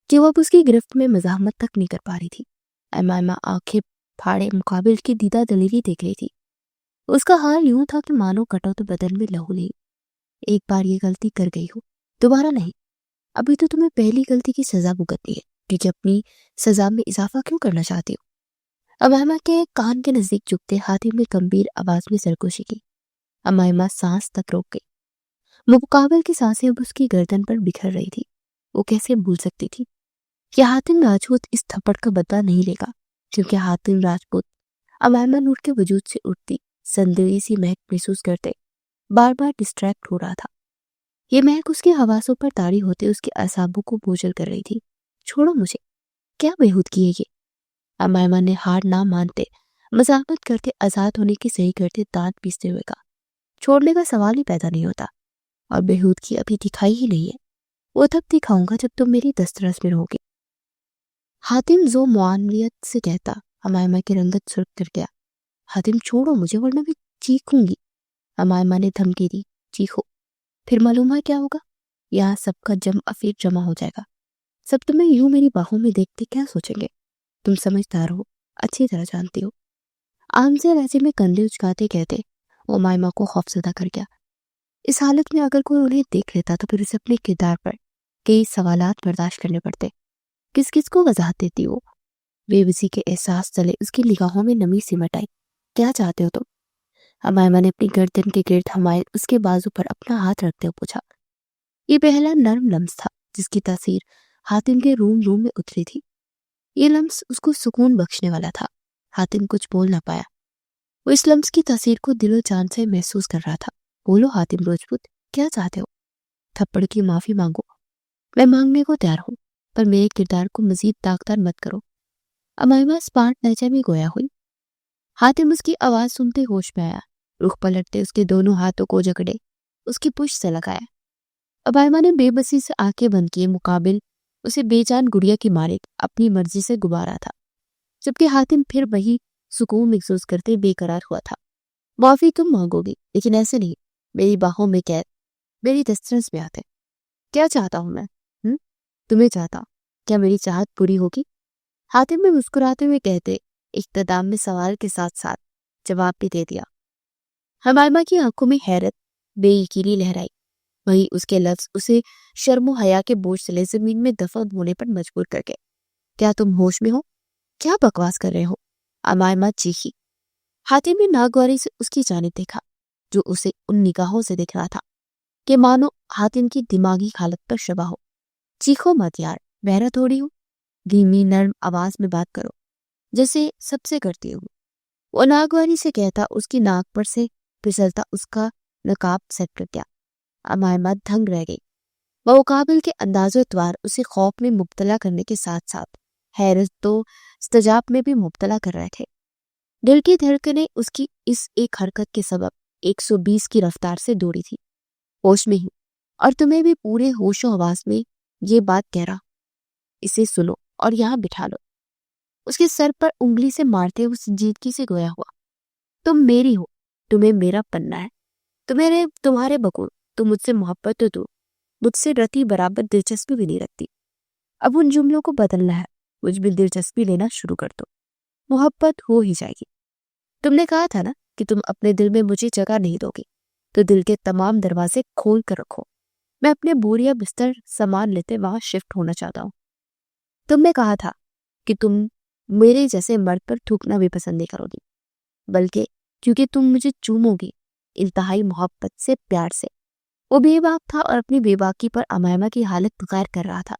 کہ وہ اب اس کی گرفت میں مزاحمت تک نہیں کر پا رہی تھی۔ امائمہ آنکھیں پھاڑے مقابل کی دیدہ دلیری دیکھ رہی تھی۔ اس کا حال یوں تھا کہ مانو کٹو تو بدن میں لہو نہیں۔ ایک بار یہ غلطی کر گئی ہو، دوبارہ نہیں۔ ابھی تو تمہیں پہلی غلطی کی سزا بھگتنی ہے، کیونکہ اپنی سزا میں اضافہ کیوں کرنا چاہتی ہو؟ امائمہ کے کان کے نزدیک جھکتے حاتم نے گمبھیر آواز میں سرگوشی کی۔ امائمہ سانس تک روک گئی۔ مقابل کی سانسیں اب اس کی گردن پر بکھر رہی تھی۔ وہ کیسے بھول سکتی تھی کہ حاتم راجپوت اس تھپڑ کا بدلہ نہیں لے گا، کیونکہ حاتم راجپوت امائمہ نور کے وجود سے اٹھتی سندری سی مہک محسوس کرتے بار بار ڈسٹریکٹ ہو رہا تھا۔ یہ مہک اس کے حواسوں پر طاری ہوتے اس کے اعصابوں کو بوجھل کر رہی تھی۔ چھوڑو مجھے، کیا بےہود کی ہے یہ؟ امائمہ نے ہار نہ مانتے مزاحمت کرتے آزاد ہونے کی صحیح کرتے دانت پیستے ہوئے کہا، چھوڑنے کا سوال ہی پیدا نہیں ہوتا، اور بےہود کی ابھی دکھائی ہی نہیں ہے، وہ تب دکھاؤں گا جب تم میری دسترس میں رہوگے۔ حاتم ذو معاملیت سے کہتا امائمہ کی رنگت سرخ کر گیا۔ حاتم چھوڑو مجھے ورنہ میں چیخوں گی۔ امائمہ نے دھمکی دی، چیخو، پھر معلوم ہے کیا ہوگا؟ یہاں سب کا افیر جمع ہو جائے گا، سب تمہیں یوں میری باہوں میں دیکھتے کیا سوچیں گے؟ تم سمجھدار ہو، اچھی طرح جانتی ہو۔ عام سے لہجے میں کندھے اچکاتے کہتے وہ امائمہ کو خوفزدہ کر گیا۔ اس حالت میں اگر کوئی انہیں دیکھ لیتا تو پھر اسے اپنے کردار پر کئی سوالات برداشت کرنے پڑتے۔ کس کس کو وضاحت دیتی وہ؟ بے بسی کے احساس تلے اس کی نگاہوں میں نمی سمٹ آئی۔ کیا چاہتے ہو تم؟ امائمہ نے اپنی گردن کے گرد حمائل اس کے بازو پر اپنا ہاتھ رکھتے ہوئے پوچھا۔ یہ پہلا نرم لمس تھا جس کی تاثیر حاتم کے روم میں اتری تھی۔ یہ لمس اس کو سکون بخشنے والا تھا۔ حاتم کچھ بول نہ پایا۔ وہ اس لمس کی تاثیر کو دل و جان سے محسوس کر رہا تھا۔ بولو حاتم راجپوت، کیا چاہتے ہو؟ تھپڑ کی معافی مانگو، میں مانگنے کو تیار ہوں، پر میرے کردار کو مزید داغدار مت کرو۔ امائمہ اسپاٹ لہجے میں گویا ہوئی۔ حاتم اس کی آواز سنتے ہوش میں آیا، رخ پلٹتے اس کے دونوں ہاتھوں کو جکڑے اس کی پشت سے لگایا۔ امائمہ نے بے بسی سے آنکھیں بند کیے مقابل اسے بے جان گڑیا کی مالک اپنی مرضی سے گبارا تھا، جبکہ حاتم پھر وہی سکون محسوس کرتے بے قرار ہوا تھا۔ معافی تم مانگو گی، لیکن ایسے نہیں، میری باہوں میں قید، میری دسترس میں آتے۔ کیا چاہتا ہوں میں؟ تمہیں چاہتا؟ کیا میری چاہت پوری ہوگی؟ حاتم میں مسکراتے ہوئے کہتے اختتام میں سوال کے ساتھ ساتھ جواب بھی دے دیا۔ امائمہ کی آنکھوں میں حیرت بے یقینی لہرائی، وہیں اس کے لفظ اسے شرم و حیا کے بوجھ تلے زمین میں دفن ہونے پر مجبور کر گئے۔ کیا تم ہوش میں ہو؟ کیا بکواس کر رہے ہو؟ امائمہ چیخی۔ حاتم نے ناگواری سے اس کی جانب دیکھا جو اسے ان نگاہوں سے دیکھ رہا تھا کہ مانو حاتم کی دماغی حالت پر شبہ ہو۔ چیخو مت یار، بہرا تھوڑی ہو، دھیمی نرم آواز میں بات کرو جیسے سب سے کرتی ہو۔ وہ ناگواری سے کہتا اس کی ناک پر سے پھسلتا اس کا نقاب سیٹ کر گیا۔ امائمہ دھنگ رہ گئی۔ وہ مقابل کے انداز و اعتبار اسے خوف میں مبتلا کرنے کے ساتھ ساتھ حیرت و استعجاب میں بھی مبتلا کر رہے تھے۔ دل کی دھڑکنیں اس کی اس ایک حرکت کے سبب 120 کی رفتار سے دوڑی تھی۔ ہوش میں ہی، اور تمہیں بھی پورے ہوش و حواس میں یہ بات کہہ رہا، اسے سنو اور یہاں بٹھا لو۔ اس کے سر پر انگلی سے مارتے ہوئے سنجیدگی سے گویا ہوا، تم میری ہو، تمہیں میرا پننا ہے، تمہارے بقول تم مجھ سے محبت تو دو، مجھ سے رتی برابر دلچسپی بھی نہیں رکھتی۔ اب ان جملوں کو بدلنا ہے، مجھ بھی دلچسپی لینا شروع کر دو، محبت ہو ہی جائے گی۔ تم نے کہا تھا نا کہ تم اپنے دل میں مجھے جگہ نہیں دو گے، تو دل کے تمام دروازے کھول کر رکھو، میں اپنے بوریا بستر سامان لیتے وہاں شفٹ ہونا چاہتا ہوں۔ تم نے کہا تھا کہ تم میرے جیسے مرد پر تھوکنا بھی پسند نہیں کرو گی، بلکہ کیونکہ تم مجھے چومو گی انتہائی محبت سے، پیار سے۔ وہ بے باک تھا اور اپنی بے باکی پر امائمہ کی حالت غیر کر رہا تھا۔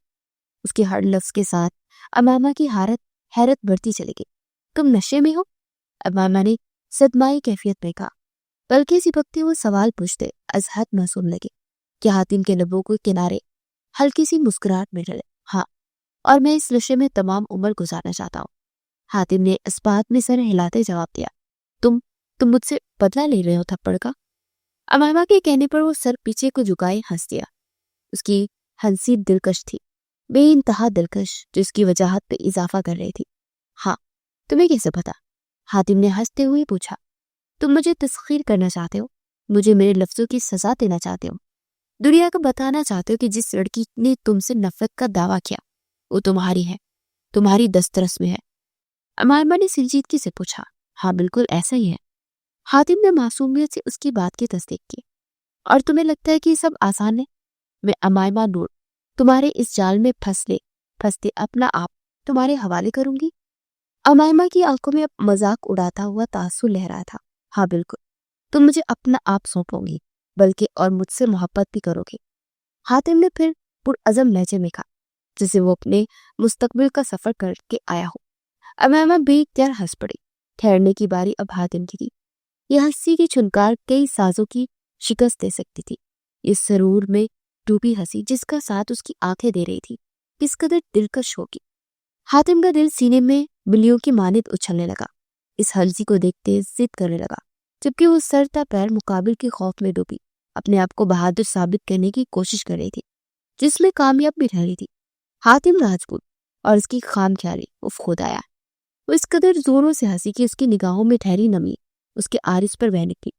اس کے ہر لفظ کے ساتھ امائمہ کی حیرت بڑھتی چلی گئی۔ تم نشے میں ہو؟ امائمہ نے صدمائی کیفیت میں کہا، بلکہ سبکتے وہ سوال پوچھتے ازحد محسوس لگے کہ حاتم کے لبوں کے کنارے ہلکی سی مسکراہٹ میں ڈلے۔ ہاں، اور میں اس نشے میں تمام عمر گزارنا چاہتا ہوں۔ حاتم نے اس بات میں سر ہلاتے جواب دیا، تم مجھ سے بدلہ لے رہے ہو تھپڑ کا؟ امائمہ کے کہنے پر وہ سر پیچھے کو جھکائے ہنس دیا۔ اس کی ہنسی دلکش تھی، بے انتہا دلکش، جو اس کی وجاہت پہ اضافہ کر رہی تھی۔ ہاں، تمہیں کیسے پتا؟ حاتم نے ہنستے ہوئے پوچھا۔ تم مجھے تسخیر کرنا چاہتے ہو، مجھے میرے لفظوں کی سزا دینا چاہتے ہو، دنیا کو بتانا چاہتے ہو کہ جس لڑکی نے تم سے نفرت کا دعویٰ کیا وہ تمہاری ہے، تمہاری دسترس میں ہے۔ امائمہ نے سنجیدگی سے پوچھا۔ ہاں بالکل ایسا ہی ہے۔ حاتم نے معصومیت سے اس کی بات کی تصدیق کی۔ اور تمہیں لگتا ہے کہ یہ سب آسان ہے؟ میں امائمہ نور تمہارے اس جال میں پھنستے اپنا آپ تمہارے حوالے کروں گی۔ امائمہ کی آنکھوں میں اب مذاق اڑاتا ہوا تاثر لہرا تھا۔ ہاں بالکل، تم مجھے اپنا آپ سونپو گی، بلکہ اور مجھ سے محبت بھی کرو گے۔ حاتم نے پھر پرعزم لہجے میں کہا جسے وہ اپنے مستقبل کا سفر کر کے آیا ہو۔ امائمہ بے اختیار ہنس پڑی۔ ٹھہرنے کی باری اب حاتم کی تھی۔ یہ ہنسی کی چھنکار کئی سازوں کی شکست دے سکتی تھی۔ یہ سرور میں ڈوبی ہنسی جس کا ساتھ اس کی آنکھیں دے رہی تھی کس قدر دلکش ہوگی۔ حاتم کا دل سینے میں بلیوں کی مانند اچھلنے لگا۔ اس ہنسی کو دیکھتے ضد کرنے لگا، جبکہ وہ سر تا پیر مقابل کے خوف میں ڈوبی اپنے آپ کو بہادر ثابت کرنے کی کوشش کر رہی تھی، جس میں کامیاب بھی ٹھہری تھی۔ حاتم راجپوت اور اس کی خام خیالی خدایا، وہ اس قدر زوروں سے ہنسی کہ اس کی نگاہوں میں ٹھہری نمی اس کے عارض پر بہہ نکلی۔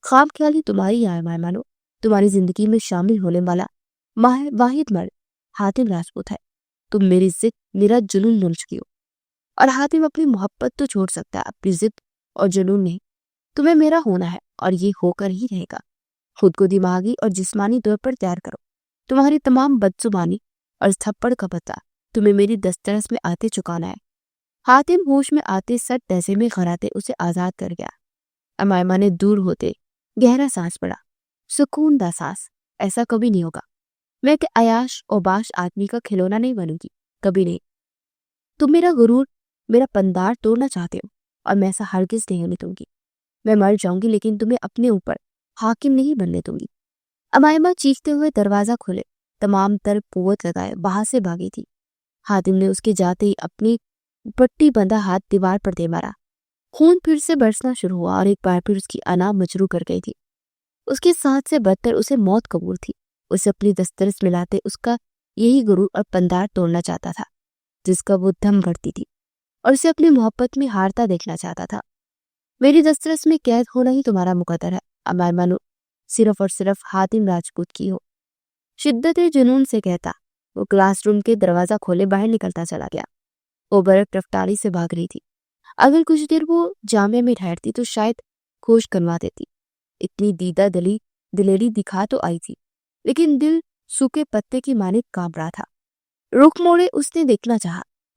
خام خیالی تمہاری امائمہ نور، تمہاری زندگی میں شامل ہونے والا واحد مرد حاتم راجپوت ہے۔ تم میری ضد، میرا جنون لن چکی ہو۔ اور حاتم اپنی محبت تو چھوڑ سکتا ہے، اپنی ضد اور جنون نہیں۔ تمہیں میرا ہونا ہے اور یہ ہو کر ہی رہے گا۔ خود کو دماغی اور جسمانی طور پر تیار کرو۔ تمہاری تمام بدزبانی اور اس تھپڑ کا بدلہ تمہیں میری دسترس میں آتے چکانا ہے۔ حاتم ہوش میں آتے سر تیزے میں خراتے اسے آزاد کر گیا۔ امائمہ نے دور ہوتے گہرا سانس پڑا۔ سکون دا سانس، ایسا کبھی نہیں ہوگا۔ میں کہ عیاش اور باش آدمی کا کھلونا نہیں بنوں گی، کبھی نہیں۔ تم میرا غرور، میرا پندار توڑنا چاہتے ہو اور میں ایسا ہرگز نہیں ہونے دوں گی۔ میں مر جاؤں گی لیکن تمہیں اپنے اوپر حاکم نہیں بننے دوں گی۔ امائمہ چیختے ہوئے دروازہ کھولے، تمام تر قوت لگائے باہر سے بھاگی تھی۔ حاتم نے اس کے جاتے ہی اپنی پٹی بندھا ہاتھ دیوار پر دے مارا۔ خون پھر سے برسنا شروع ہوا اور ایک بار پھر اس کی انا مجروح کر گئی تھی۔ اس کی سانس سے بدتر اسے موت قبول تھی۔ اسے اپنی دسترس ملاتے اس کا یہی غرور اور پندار توڑنا چاہتا تھا جس کا وہ دم بھرتی تھی، اور اسے اپنی محبت میں ہارتا دیکھنا چاہتا تھا۔ میری دسترس میں قید ہونا ہی تمہارا مقدر ہے امائمہ نور، صرف اور صرف حاتم راجپوت کی ہو۔ شدت جنون سے کہتا وہ کلاس روم کے دروازہ کھولے باہر نکلتا چلا گیا۔ وہ برق رفتاری سے بھاگ رہی تھی۔ اگر کچھ دیر وہ جامعہ میں ٹھہرتی تو شاید کھوج کروا دیتی۔ اتنی دیدہ دلیری دکھا تو آئی تھی، لیکن دل سوکھے پتے کی مانند کانپ رہا تھا۔ رخ موڑے اس نے دیکھنا چاہا،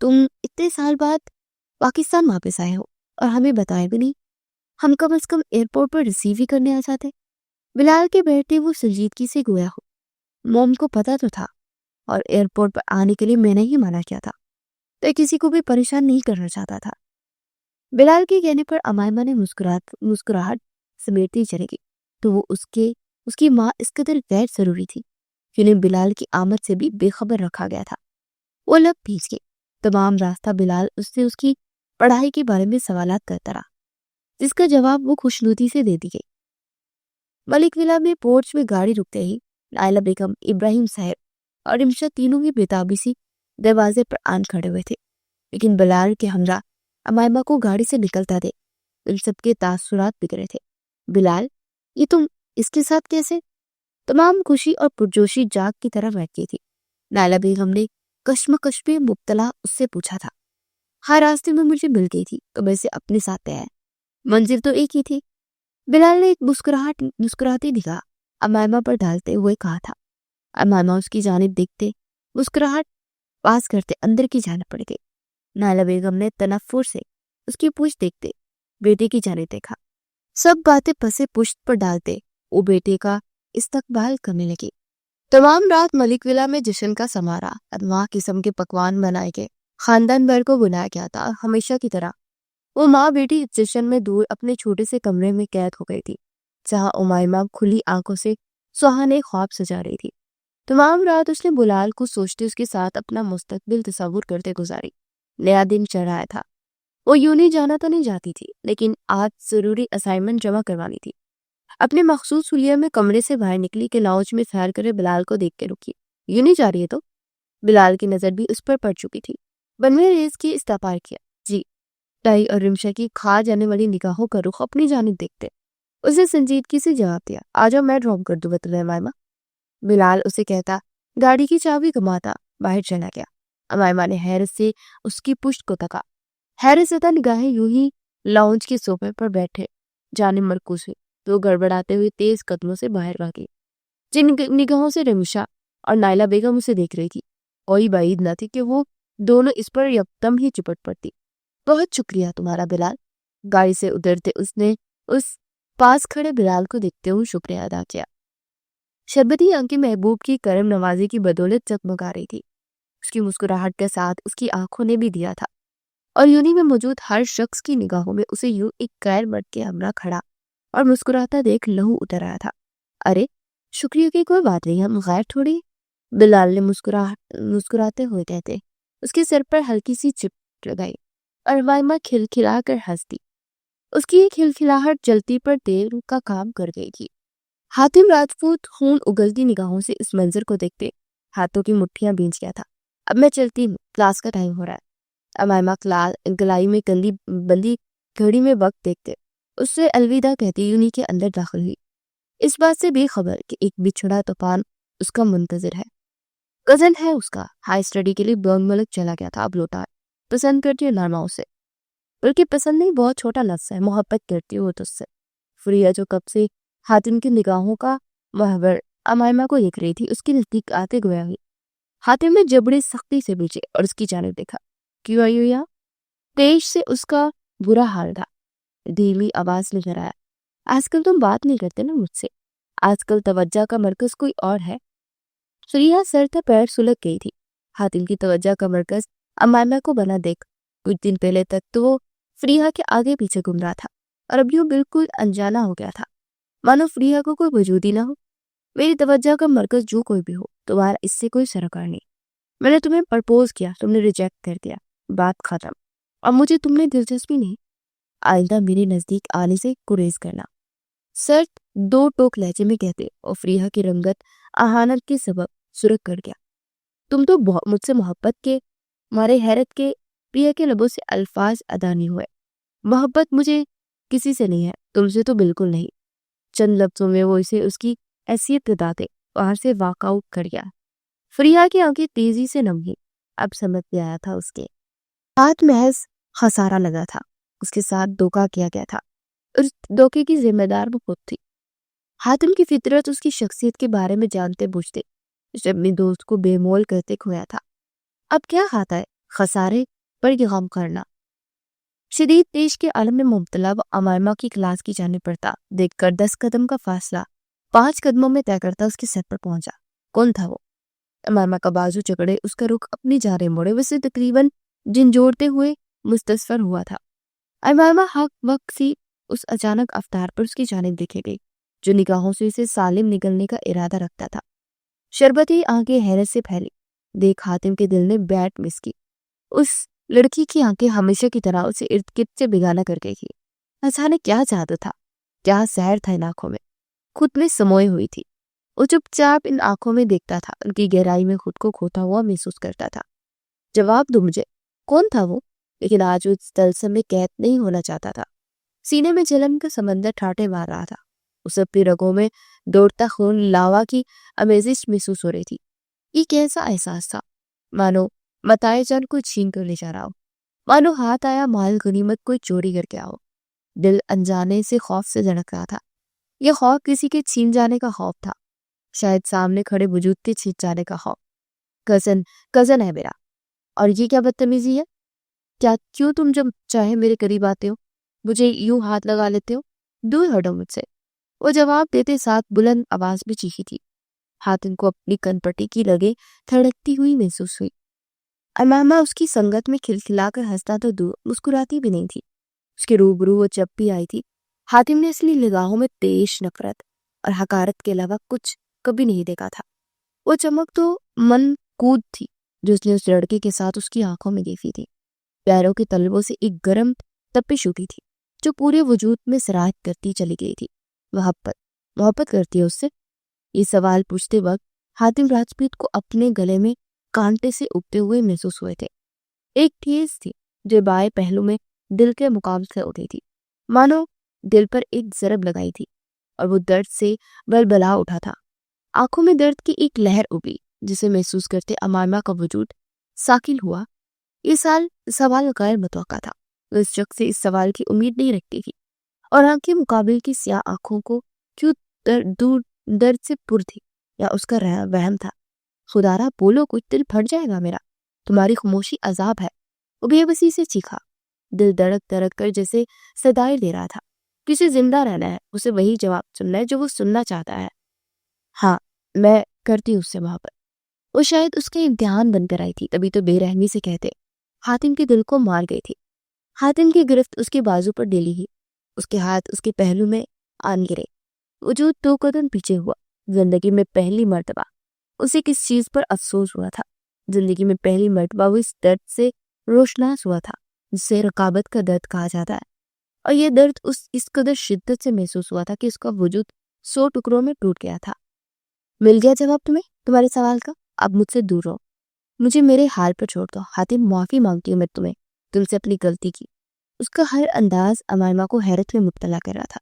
تم اتنے سال بعد پاکستان واپس آئے ہو اور ہمیں بتائے بھی نہیں، ہم کم از کم ایئرپورٹ پر ریسیو ہی کرنے آ جاتے۔ بلال کے بیٹے وہ سنجیدگی سے گویا ہو، موم کو پتا تو تھا اور ایئرپورٹ پر آنے کے لیے میں نے ہی منع کیا تھا، تو کسی کو بھی پریشان نہیں کرنا چاہتا تھا۔ بلال کے کہنے پر امائمہ نے مسکراہٹ سمیٹتی چلے گی، تو وہ اس کی ماں اس قدر غیر ضروری تھی کہ انہیں بلال کی آمد سے بھی بے خبر رکھا گیا تھا۔ وہ لب پیس گئی۔ تمام راستہ بلال اس سے اس کی پڑھائی کے بارے میں سوالات کرتا رہا، جس کا جواب وہ خوشنودی سے دے دی گئی۔ ملک ولا میں پورچ میں گاڑی رکتے ہی نائلہ بیگم، ابراہیم صاحب اور رمشا تینوں ہی بےتابی سی دروازے پر آن کھڑے ہوئے تھے، لیکن بلال کے ہمراہ امائمہ کو گاڑی سے نکلتا دے ان سب کے تاثرات بگڑے تھے۔ بلال، یہ تم اس کے ساتھ کیسے؟ تمام خوشی اور پرجوشی جاگ کی طرح بیٹھ گئی تھی۔ نائلہ بیگم نے کشمکش میں مبتلا اس سے پوچھا تھا۔ ہر راستے میں مجھے مل گئی تھی تو میں اسے اپنے ساتھ لے آیا، منزل تو ایک ہی تھی۔ بلال نے ایک مسکراتی نگاہ امائمہ پر ڈالتے ہوئے کہا تھا۔ امائمہ اس کی جانب دیکھتے، مسکراہٹ پاس کرتے اندر کی جانب پڑ گئی۔ نائلہ بیگم نے تنفر سے اس کی پوچھ دیکھتے بیٹے کی جانب دیکھا۔ سب باتیں پسے پشت پر ڈالتے وہ بیٹے کا استقبال کرنے لگی۔ تمام رات ملک ولا میں جشن کا سمارا، انواع قسم کے پکوان بنائے گئے، خاندان بھر کو بلایا گیا تھا۔ ہمیشہ کی طرح وہ ماں بیٹی اس جشن میں دور اپنے چھوٹے سے کمرے میں قید ہو گئی تھی، جہاں امائمہ کھلی آنکھوں سے سہانے خواب سجا رہی تھی۔ تمام رات اس نے بلال کو سوچتے اس کے ساتھ اپنا مستقبل تصور کرتے گزاری۔ نیا دن چڑھ آیا تھا۔ وہ یوں نہیں جانا تو نہیں جاتی تھی، لیکن آج ضروری اسائنمنٹ جمع کروانی تھی۔ اپنے مخصوص حلیہ میں کمرے سے باہر نکلی کہ لاؤنج میں سیر کرے بلال کو دیکھ کے رکی۔ یوں نہیں جا رہی ہے تو؟ بلال کی نظر بھی اس پر پڑ چکی تھی۔ بنوے ریز کی استعفار کیا۔ جی۔ ٹائی اور رمشا کی کھا جانے والی نگاہوں کا رخ اپنی جانب دیکھتے اسے سنجیدگی سے جواب دیا۔ آجاؤ میں ڈراپ کر دوں بطل امائمہ۔ بلال اسے کہتا گاڑی کی چابی گماتا باہر چلا گیا۔ امائمہ نے حیرت سے اس کی پشت کو تکا۔ حیرت زدہ نگاہیں یوں ہی لاؤنج کے صوفے پر بیٹھے جانب مرکوز ہوئی تو گڑبڑاتے ہوئے تیز قدموں سے باہر بھاگی۔ جن نگاہوں سے رمشا اور نائلہ بیگم اسے دیکھ رہی تھی، کوئی بعید نہ تھی کہ وہ دونوں اس پر یکدم ہی چپٹ پڑتی۔ بہت شکریہ تمہارا بلال۔ گاڑی سے اترتے اس نے اس پاس کھڑے بلال کو دیکھتے ہوئے شکریہ ادا کیا۔ شربتی آنکھیں محبوب کی کرم نوازی کی بدولت جگمگا رہی تھی۔ اس کی مسکراہٹ کا ساتھ اس کی آنکھوں نے بھی دیا تھا، اور یونی میں موجود ہر شخص کی نگاہوں میں اسے یوں ایک غیر مرد کے ہمراہ کھڑا اور مسکراتا دیکھ لہو اتر آیا تھا۔ ارے شکریہ کی کوئی بات نہیں، ہم غیر تھوڑی، بلال نے مسکراتے ہوئے کہتے اس کے سر پر ہلکی سی چپٹ لگائی اور امائمہ کھلکھلا کر ہنس دی۔ اس کی کھلکھلاہٹ جلتی پر دیر کا کام کر گئی تھی۔ حاتم راجپوت خون اگلتی نگاہوں سے اس منظر کو دیکھتے ہاتھوں کی مٹھیاں بھیج گیا تھا۔ اب میں چلتی ہوں، کلاس کا ٹائم ہو رہا ہے۔ امائمہ گلائی میں بندی گھڑی میں وقت دیکھتے اس سے الوداع کہتی یونی کے اندر داخل ہوئی، اس بات سے بے خبر کہ ایک بچھڑا طوفان اس کا منتظر ہے۔ کزن ہے اس کا، ہائی اسٹڈی کے لیے برن ملک چلا گیا تھا، اب لوٹا ہے۔ پسند کرتی ہے نرما اسے، بلکہ پسند نہیں، بہت چھوٹا لفظ ہے، محبت کرتی ہے وہ تجھ سے۔ فریہ جو کب سے حاتم کی نگاہوں کا محور امائمہ کو دیکھ رہی تھی، اس کے نزدیک آتے گویا ہوئی۔ حاتم نے جبڑے سختی سے بیچے اور اس کی جانب دیکھا۔ کیوں آئی ہو یہاں؟ تیش سے اس کا برا حال تھا۔ دھیمی آواز لے کر آیا، آج کل تم بات نہیں کرتے نا مجھ سے، آج کل توجہ کا مرکز کوئی اور ہے۔ فریہ سر تھا پیر سلگ گئی تھی۔ حاتم کی توجہ کا مرکز امائمہ کو بنا دیکھ کچھ دن پہلے تک تو وہ فریہ کے آگے پیچھے گھوم رہا تھا، اور اب یوں بالکل انجانا ہو گیا تھا، مانو فریہ کو کوئی وجود ہی نہ ہو۔ میری توجہ کا مرکز جو کوئی بھی ہو، تمہارا اس سے کوئی سروکار نہیں۔ میں نے تمہیں پرپوز کیا، تم نے ریجیکٹ کر دیا، بات ختم، اور مجھے تم میں دلچسپی نہیں۔ آئندہ میرے نزدیک آنے سے گریز کرنا، سر دو ٹوک لہجے میں کہتے، اور فریہ کی رنگت اہانت کے سبب سرخ کر گیا۔ تم تو مجھ سے محبت کے مارے حیرت کے پریہ کے لبوں سے الفاظ ادا نہیں ہوئے۔ محبت مجھے کسی سے نہیں ہے، تم سے تو بالکل نہیں۔ چند لفظوں میں وہ اسے اس کی حیثیت بتاتے وہاں سے واک آؤٹ کر گیا۔ فریہ کی آنکھیں تیزی سے نم ہوئی، اب سمجھ میں آیا تھا اس کے ہاتھ محض خسارہ لگا تھا، اس کے ساتھ دھوکہ کیا گیا تھا، اس دھوکے کی ذمہ دار وہ خود تھی۔ حاتم کی فطرت اس کی شخصیت کے بارے میں جانتے بوجھتے اسے اپنی دوست کو بے مول کرتے کھویا تھا۔ اب کیا کھاتا ہے؟ خسارے پر یہ غم کرنا۔ شدید تیش کے عالم میں مبتلا وہ امائمہ کی کلاس کی جانب بڑھتا، دیکھ کر 10 قدم کا فاصلہ 5 قدموں میں طے کرتا اس کے سر پر پہنچا۔ کون تھا وہ؟ امائمہ کا بازو جکڑے اس کا رخ اپنی جانب موڑے، ویسے تقریباً جھنجھوڑتے ہوئے مستصفر ہوا تھا۔ امائمہ حق وقت سی اس اچانک افطار پر اس کی جانب دیکھے گئی جو نگاہوں سے اسے سالم نگلنے کا ارادہ رکھتا تھا۔ شربتی آنکھیں حیرت سے پھیلی، دیکھ حاتم کے دل نے بیٹ مس کی۔ اس لڑکی کی آنکھیں ہمیشہ کی طرح اسے ارد گرد سے بیگانہ کر گئی تھی۔ اچانک کیا جادو تھا، کیا سحر تھا ان آنکھوں میں، خود میں سموئے ہوئی تھی۔ وہ چپ چاپ ان آنکھوں میں دیکھتا تھا، ان کی گہرائی میں خود کو کھوتا ہوا محسوس کرتا تھا۔ جواب دو مجھے، کون تھا وہ؟ لیکن آج وہ اس طلسم میں قید نہیں ہونا چاہتا تھا۔ سینے میں جلن کا سمندر ٹھاٹے مار رہا تھا، اسے اپنی رگوں میں دوڑتا خون لاوا کی آمیزش محسوس ہو رہی تھی۔ یہ کیسا احساس تھا؟ مانو متاع جان کوئی چھین کر لے جا رہا ہو، مانو ہاتھ آیا مال غنیمت کوئی چوری کر کے آؤ۔ دل انجانے سے خوف سے دھڑک رہا تھا۔ یہ خوف کسی کے چھین جانے کا خوف تھا، شاید سامنے کھڑے وجود کے چھین جانے کا خوف۔ کزن ہے میرا، اور یہ کیا بدتمیزی ہے؟ کیوں تم جب چاہے میرے قریب آتے ہو مجھے یوں ہاتھ لگا لیتے ہو؟ دور ہٹو مجھ سے۔ وہ جواب دیتے ساتھ بلند آواز میں چیخی تھی۔ حاتم کو اپنی کن پٹی کی رگیں تھڑکتی ہوئی محسوس ہوئی۔ امامہ اس کی سنگت میں کھلکھلا کر ہنستا تو دور مسکراتی بھی نہیں تھی۔ اس کے روبرو وہ جب بھی آئی تھی حاتم نے اصلی نگاہوں میں تیز نفرت اور حقارت کے علاوہ کچھ کبھی نہیں دیکھا تھا۔ وہ چمک تو من کود تھی جو اس نے اس لڑکے کے ساتھ اس کی آنکھوں میں دیکھی تھی۔ پیروں کے تلووں سے ایک گرم تپش اٹھی تھی جو پورے وجود میں سرایت کرتی چلی گئی تھی۔ محبت کرتی ہے اس سے؟ یہ سوال پوچھتے وقت حاتم راجپوت کو اپنے گلے میں کانٹے سے اگتے ہوئے محسوس ہوئے تھے۔ ایک ٹھیس تھی جو بائیں پہلو میں دل کے مقام سے اٹھی تھی، مانو دل پر ایک ضرب لگائی تھی اور وہ درد سے بلبلا اٹھا تھا۔ آنکھوں میں درد کی ایک لہر ابلی جسے محسوس کرتے امائمہ کا وجود ساکن ہوا۔ یہ سوال غیر متوقع تھا، وہ اس شخص سے اس سوال کی امید نہیں رکھتی تھی، اور آنکھیں مقابل کی سیاہ آنکھوں کو کیوں دور درد سے پر تھی، یا اس کا وہم تھا؟ خدارا بولو، کچھ دل پھٹ جائے گا میرا، تمہاری خاموشی عذاب ہے۔ وہ بے بسی سے چیخا، دل دڑک دڑک کر جیسے صدائیں دے رہا تھا۔ کسی زندہ رہنا ہے، اسے وہی جواب سننا ہے جو وہ سننا چاہتا ہے۔ ہاں، میں کرتی ہوں اس سے محبت۔ وہ شاید اس کے امتحان بن کر آئی تھی، تبھی تو بے رحمی سے کہتے حاتم کے دل کو مار گئی تھی۔ حاتم کی گرفت اس کے بازو پر ڈیلی ہی، اس کے ہاتھ اس کے پہلو میں آن گرے، وجود 2 قدم پیچھے ہوا۔ زندگی میں پہلی مرتبہ اسے کس چیز پر افسوس ہوا تھا؟ زندگی میں پہلی مرتبہ وہ اس درد سے روشناس ہوا تھا جسے رقابت کا درد کہا جاتا ہے، اور یہ درد اس قدر شدت سے محسوس ہوا تھا کہ اس کا وجود 100 ٹکڑوں میں ٹوٹ گیا تھا۔ مل گیا جواب تمہارے سوال کا؟ اب مجھ سے دور رہو، مجھے میرے حال پر چھوڑ دو۔ حاتم، معافی مانگتی ہوں میں تم سے اپنی غلطی کی۔ اس کا ہر انداز امائمہ کو حیرت میں مبتلا کر رہا تھا۔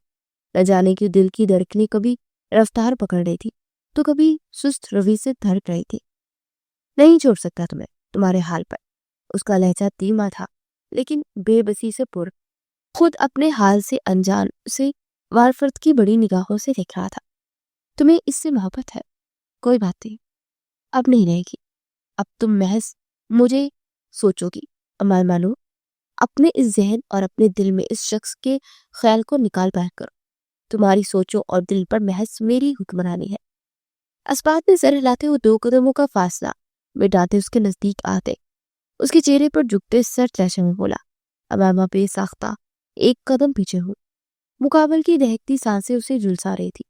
نہ جانے کی دل کی دھڑکنیں کبھی رفتار پکڑ رہی تھی تو کبھی سست روی سے دھڑک رہی تھی۔ نہیں چھوڑ سکتا تمہارے حال پر۔ اس کا لہجہ دھیما تھا لیکن بے بسی سے پر، خود اپنے حال سے انجان اسے وارفرد کی بڑی نگاہوں سے دیکھ رہا تھا۔ تمہیں اس سے محبت ہے؟ کوئی بات نہیں، اب نہیں رہے گی۔ اب تم محض مجھے سوچو گی۔ امائمہ نور، اپنے اس ذہن اور اپنے دل میں اس شخص کے خیال کو نکال باہر کرو۔ تمہاری سوچوں اور دل پر محض میری حکمرانی ہے۔ اسبات میں سر ہلاتے ہوئے 2 قدموں کا فاصلہ مٹاتے اس کے نزدیک آتے، اس کے چہرے پر جھکتے سر چہچہ میں بولا۔ امامہ بے ساختہ 1 قدم پیچھے ہوئی، مقابل کی دہکتی سانسیں اسے جھلسا رہی تھی۔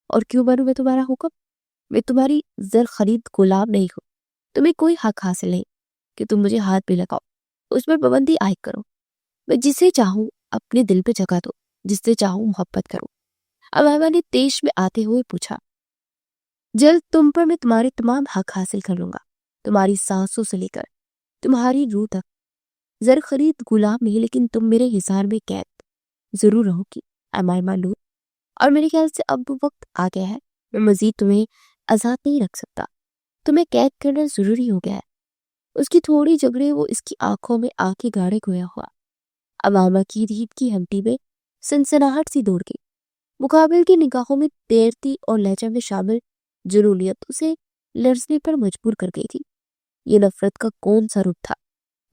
اور کیوں بنوں میں تمہارا حکم؟ میں تمہاری زر خرید غلام نہیں ہوں، تمہیں کوئی حق حاصل نہیں کہ تم مجھے ہاتھ بھی لگاؤ، اس پر پابندی عائد کرو۔ میں جسے چاہوں اپنے دل پہ جگہ دو، جس سے چاہوں محبت کرو۔ امامہ نے تیش میں آتے ہوئے پوچھا، جلد تم پر میں تمہارے تمام حق حاصل کر لوں گا، تمہاری سانسوں سے لے کر تمہاری روح تک۔ زر خرید غلام نہیں، لیکن تم میرے حصار میں قید ضرور رہو گی امائمہ نور، اور میرے خیال سے اب وقت آ گیا ہے، میں مزید تمہیں آزاد نہیں رکھ سکتا، تمہیں قید کرنا ضروری ہو گیا ہے۔ اس کی تھوڑی جھگڑے وہ اس کی آنکھوں میں آنکھیں گاڑے گویا ہوا۔ امامہ کی ریت کی ہمٹی میں سنسناہٹ سی دوڑ گئی، مقابل کی نگاہوں میں تیرتی اور لہجہ میں شامل جنونیت اسے لرزنے پر مجبور کر گئی تھی۔ یہ نفرت کا کون سا روپ تھا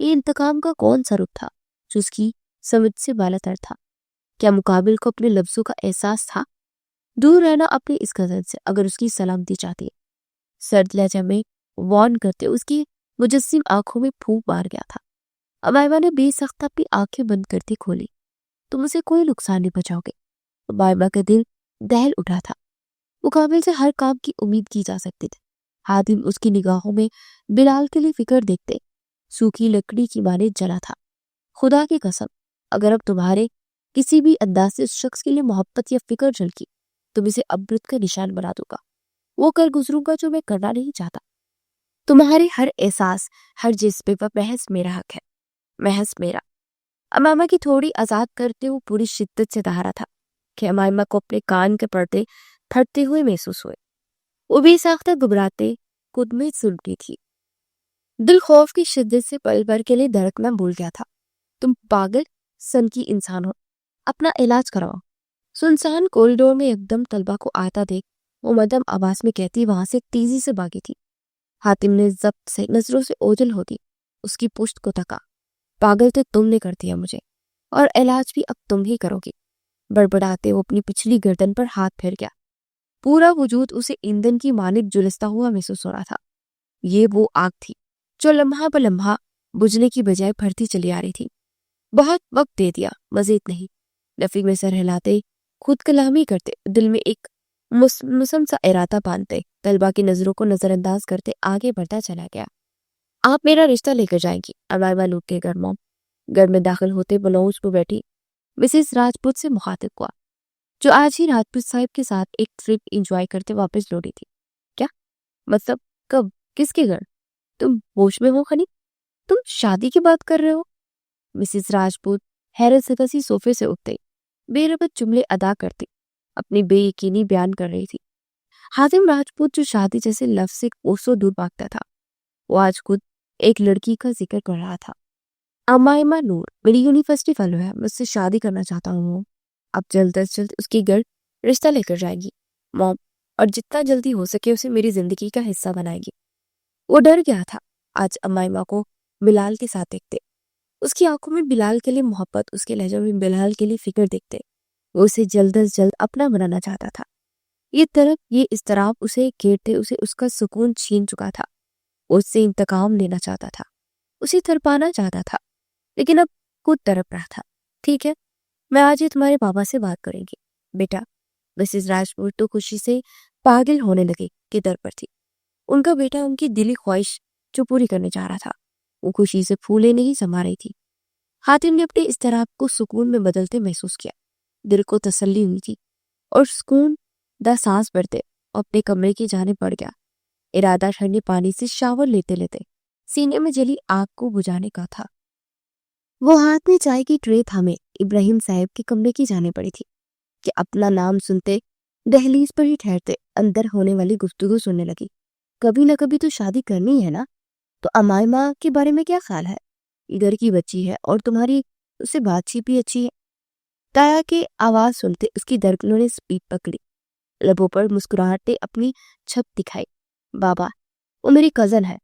یہ انتقام کا کون سا رخ تھا جو اس کی سمجھ سے بالا تر تھا؟ کیا مقابل کو اپنے لفظوں کا احساس تھا؟ دور رہنا اپنے اس کزن سے اگر اس کی سلامتی چاہتی ہے، سرد لہجہ میں وارن کرتے اس کی مجسم آنکھوں میں پھونک مار گیا تھا۔ امائمہ نے بے سخت اپنی آنکھیں بند کرتی کھولی۔ تم اسے کوئی نقصان نہیں پہنچاؤ گے۔ امائمہ کا دل دہل اٹھا تھا۔ مقابل سے ہر کام کی امید کی جا سکتی تھی۔ حاتم اس کی نگاہوں میں بلال کے لیے فکر دیکھتے سوکھی لکڑی کی مانند جلا تھا۔ خدا کی قسم، اگر اب تمہارے کسی بھی انداز سے اس شخص کے لیے محبت یا فکر جھلکی، تم اسے عبرت کا نشان بنا دوں گا۔ وہ کر گزروں گا جو میں کرنا نہیں چاہتا۔ تمہارے ہر احساس، ہر جذبے پر محض میرا حق ہے، محض میرا۔ امامہ کی تھوڑی آزاد کرتے وہ پوری شدت سے دہا رہا تھا کہ امائمہ کو اپنے کان کے پردے پھٹتے ہوئے محسوس ہوئے۔ وہ بے ساختہ گھبراتے خود میں سلگتی تھی۔ دل خوف کی شدت سے پل بھر کے لیے دھڑکنا بھول گیا تھا۔ تم پاگل سن کی انسان ہو، اپنا علاج کراؤ۔ سنسان کوریڈور میں ایک دم طلبہ کو آتا دیکھ وہ مدھم آواز میں کہتی وہاں سے تیزی سے بھاگی تھی۔ حاتم نے ضبط سے نظروں سے اوجھل ہوتی اس کی پشت کو تکا۔ پاگل تو تم نے کر دیا مجھے، اور علاج بھی اب تم ہی کرو گی۔ بڑبڑاتے وہ اپنی پچھلی گردن پر ہاتھ پھیر گیا۔ پورا وجود اسے ایندھن کی مانند جلستا ہوا محسوس ہو رہا تھا۔ یہ وہ آگ تھی جو لمحہ بلمحہ بجھنے کی بجائے بڑھتی چلی آ رہی تھی۔ بہت وقت دے دیا، مزید نہیں۔ رفیق میں سر ہلاتے خود کلامی کرتے دل میں ایک مسم سا ارادہ باندھتے طلبہ کی نظروں کو نظر انداز کرتے آگے بڑھتا چلا گیا۔ آپ میرا رشتہ لے کر جائیں گی؟ امائمہ لوٹ کے گھر موم گھر میں داخل ہوتے بلونج پہ بیٹھی مسز راجپوت سے مخاطب ہوا، جو آج ہی راجپوت صاحب کے ساتھ ایک ٹرپ انجوائے کرتے واپس لوٹی تھی۔ کیا مطلب؟ کب؟ کس کے گھر؟ تم ہوش میں ہو خنی؟ تم شادی کی بات کر رہے ہو؟ مسز راجپوت حیرت زدہ سی صوفے سے اٹھتے بے ربط جملے ادا کرتی اپنی بے یقینی بیان کر رہی تھی۔ حاتم راجپوت جو شادی جیسے لفظ سے کوسوں دور بھاگتا تھا، وہ آج خود ایک لڑکی کا ذکر کر رہا تھا۔ امائمہ نور میری یونیورسٹی فیلو ہے، مجھ سے شادی کرنا چاہتا ہوں موم۔ اب جلد از جلد اس کی گھر رشتہ لے کر جائے گی موم، اور جتنا جلدی ہو سکے اسے میری زندگی کا حصہ بنائے گی۔ وہ ڈر گیا تھا آج امائمہ کو بلال کے ساتھ دیکھتے۔ اس کی آنکھوں میں بلال کے لیے محبت، اس کے لہجوں میں بلال کے لیے فکر دیکھتے وہ اسے جلد از جلد اپنا بنانا چاہتا تھا۔ یہ طرف یہ اضطراب اسے گھیرتے اسے اس کا سکون چھین چکا تھا۔ وہ اس سے انتقام لینا چاہتا تھا، اسے تڑپانا چاہتا تھا، لیکن اب خود تڑپ رہا تھا۔ ٹھیک ہے، میں آج ہی تمہارے بابا سے بات کریں گی بیٹا۔ مسز راجپوت تو خوشی سے پاگل ہونے لگے کہ در پر تھی۔ ان کا بیٹا ان کی دلی خواہش جو پوری کرنے جا رہا تھا، وہ خوشی سے پھولے نہیں سما رہی تھی۔ حاتم نے اپنے اضطراب کو سکون میں بدلتے محسوس کیا۔ دل کو تسلی ہوئی تھی اور سکون دا سانس بھرتے اپنے کمرے کی جانب بڑھ گیا۔ ارادہ ٹھنڈے پانی سے شاور لیتے لیتے سینے میں جلی آگ کو بجھانے کا تھا۔ وہ ہاتھ میں چائے کی ٹرے تھامے ابراہیم صاحب کے کمرے کی جانے پڑی تھی کہ اپنا نام سنتے دہلیز پر ہی ٹھہرتے اندر ہونے والی گفتگو سننے لگی۔ کبھی نہ کبھی تو شادی کرنی ہے نا، تو امائمہ کے بارے میں کیا خیال ہے؟ ادھر کی بچی ہے اور تمہاری اس سے بات چیت بھی اچھی ہے۔ تایا کے آواز سنتے اس کی دھڑکنوں نے سپیڈ پکڑی، لبوں پر مسکراہٹیں اپنی چھپ دکھائی۔ بابا، وہ میری کزن ہے،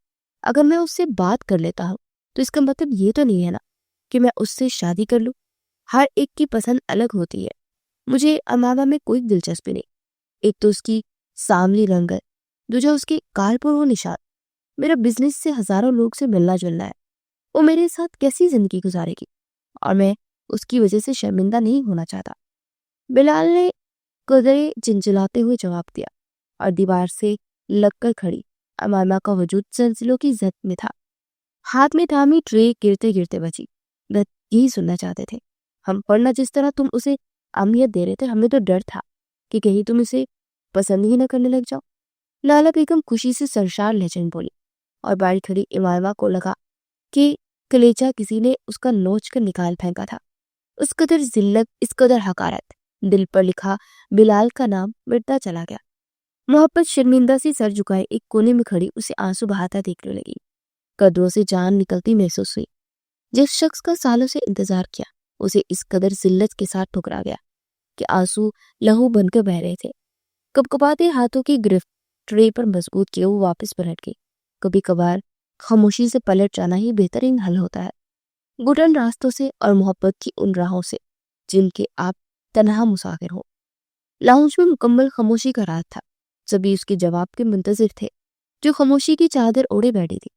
اگر میں اس سے بات کر لیتا ہوں تو اس کا مطلب یہ تو نہیں ہے نا کہ میں اس سے شادی کر لوں۔ ہر ایک کی پسند الگ ہوتی ہے، مجھے امامہ میں کوئی دلچسپی نہیں۔ ایک تو اس کی ساملی رنگت، دوجا اس کے کال پر وہ نشان۔ میرا بزنس سے ہزاروں لوگ سے ملنا جلنا ہے، وہ میرے ساتھ کیسی زندگی گزارے گی، اور میں اس کی وجہ سے شرمندہ نہیں ہونا چاہتا۔ بلال نے قدرے جنجلاتے ہوئے جواب دیا، اور دیوار سے لگ کر کھڑی امائمہ کا وجود زلزلوں کی زد میں تھا۔ ہاتھ میں تھامی ٹرے گرتے گرتے بچی، وہ یہی سننا چاہتے تھے۔ ہم پڑھنا جس طرح تم اسے اہمیت دے رہے تھے، ہمیں تو ڈر تھا کہ کہیں تم اسے پسند ہی نہ کرنے لگ جاؤ۔ لالا بیگم خوشی سے سرشار لہجے میں بولی، اور باہر کھڑی امائمہ کو لگا کہ کلیجہ کسی نے اس کا نوچ کر نکال پھینکا تھا۔ اس قدر ذلت، اس قدر حقارت، دل پر لکھا بلال کا نام مٹتا چلا گیا۔ محبت شرمندہ سی سر جھکائے ایک کونے میں کھڑی اسے آنسو بہاتا دیکھنے لگی۔ قدروں سے جان نکلتی محسوس ہوئی۔ جس شخص کا سالوں سے انتظار کیا اسے اس قدر ذلت کے ساتھ ٹھکرا گیا کہ آنسو لہو بن کر بہ رہے تھے۔ کپکپاتے ہاتھوں کی گرفت ٹرے پر مضبوط کیے وہ واپس پلٹ گئی۔ کبھی کبھار خاموشی سے پلٹ جانا ہی بہترین حل ہوتا ہے، گھٹن راستوں سے اور محبت کی ان راہوں سے جن کے آپ تنہا مسافر ہو۔ لاؤنج میں مکمل خاموشی کا رات تھا، سبھی اس کے جواب کے منتظر تھے، جو خاموشی کی چادر اوڑے بیٹھی تھی۔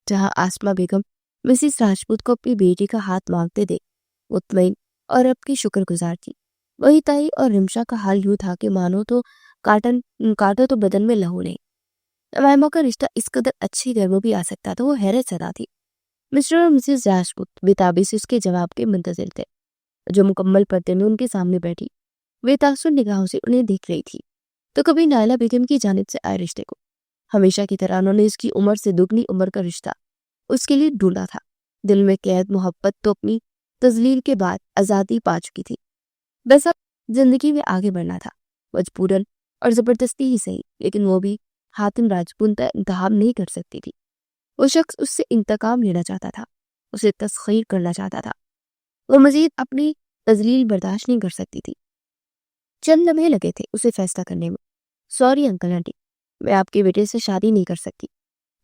جہاں آسما بیگم مسز راجپوت کو اپنی بیٹی کا ہاتھ مانگتے دیکھ مطمئن اور اب کی شکر گزار تھی، وہی تائی اور رمشا کا حال یوں تھا کہ مانو تو کاٹو تو بدن میں لہو نہیں۔ امائمہ کا رشتہ اس قدر اچھی گھر میں بھی آ سکتا تھا، وہ حیرت زدہ تھی۔ مسٹر اور مسز راجپوت بےتابی سے اس کے جواب کے منتظر تھے، جو مکمل پردے میں ان کے سامنے بیٹھی بے تاثر نگاہوں سے انہیں دیکھ رہی تھی۔ تو کبھی نائلہ بیگم کی جانب سے آئے رشتے کو ہمیشہ کی طرح انہوں نے اس کی عمر سے دگنی عمر کا رشتہ اس کے لیے ڈھونڈا تھا۔ دل میں قید محبت تو اپنی تذلیل کے بعد آزادی پا چکی تھی، بس اب زندگی میں آگے بڑھنا تھا، مجبوراً اور زبردستی ہی صحیح، لیکن وہ بھی حاتم راجپوت کا انتخاب نہیں کر سکتی تھی۔ وہ شخص اس سے انتقام لینا چاہتا تھا، اسے تسخیر کرنا چاہتا تھا، وہ مزید اپنی تذلیل برداشت نہیں کر سکتی تھی۔ چند لمحے لگے تھے اسے فیصلہ کرنے میں۔ سوری انکل آنٹی، میں آپ کے بیٹے سے شادی نہیں کر سکتی۔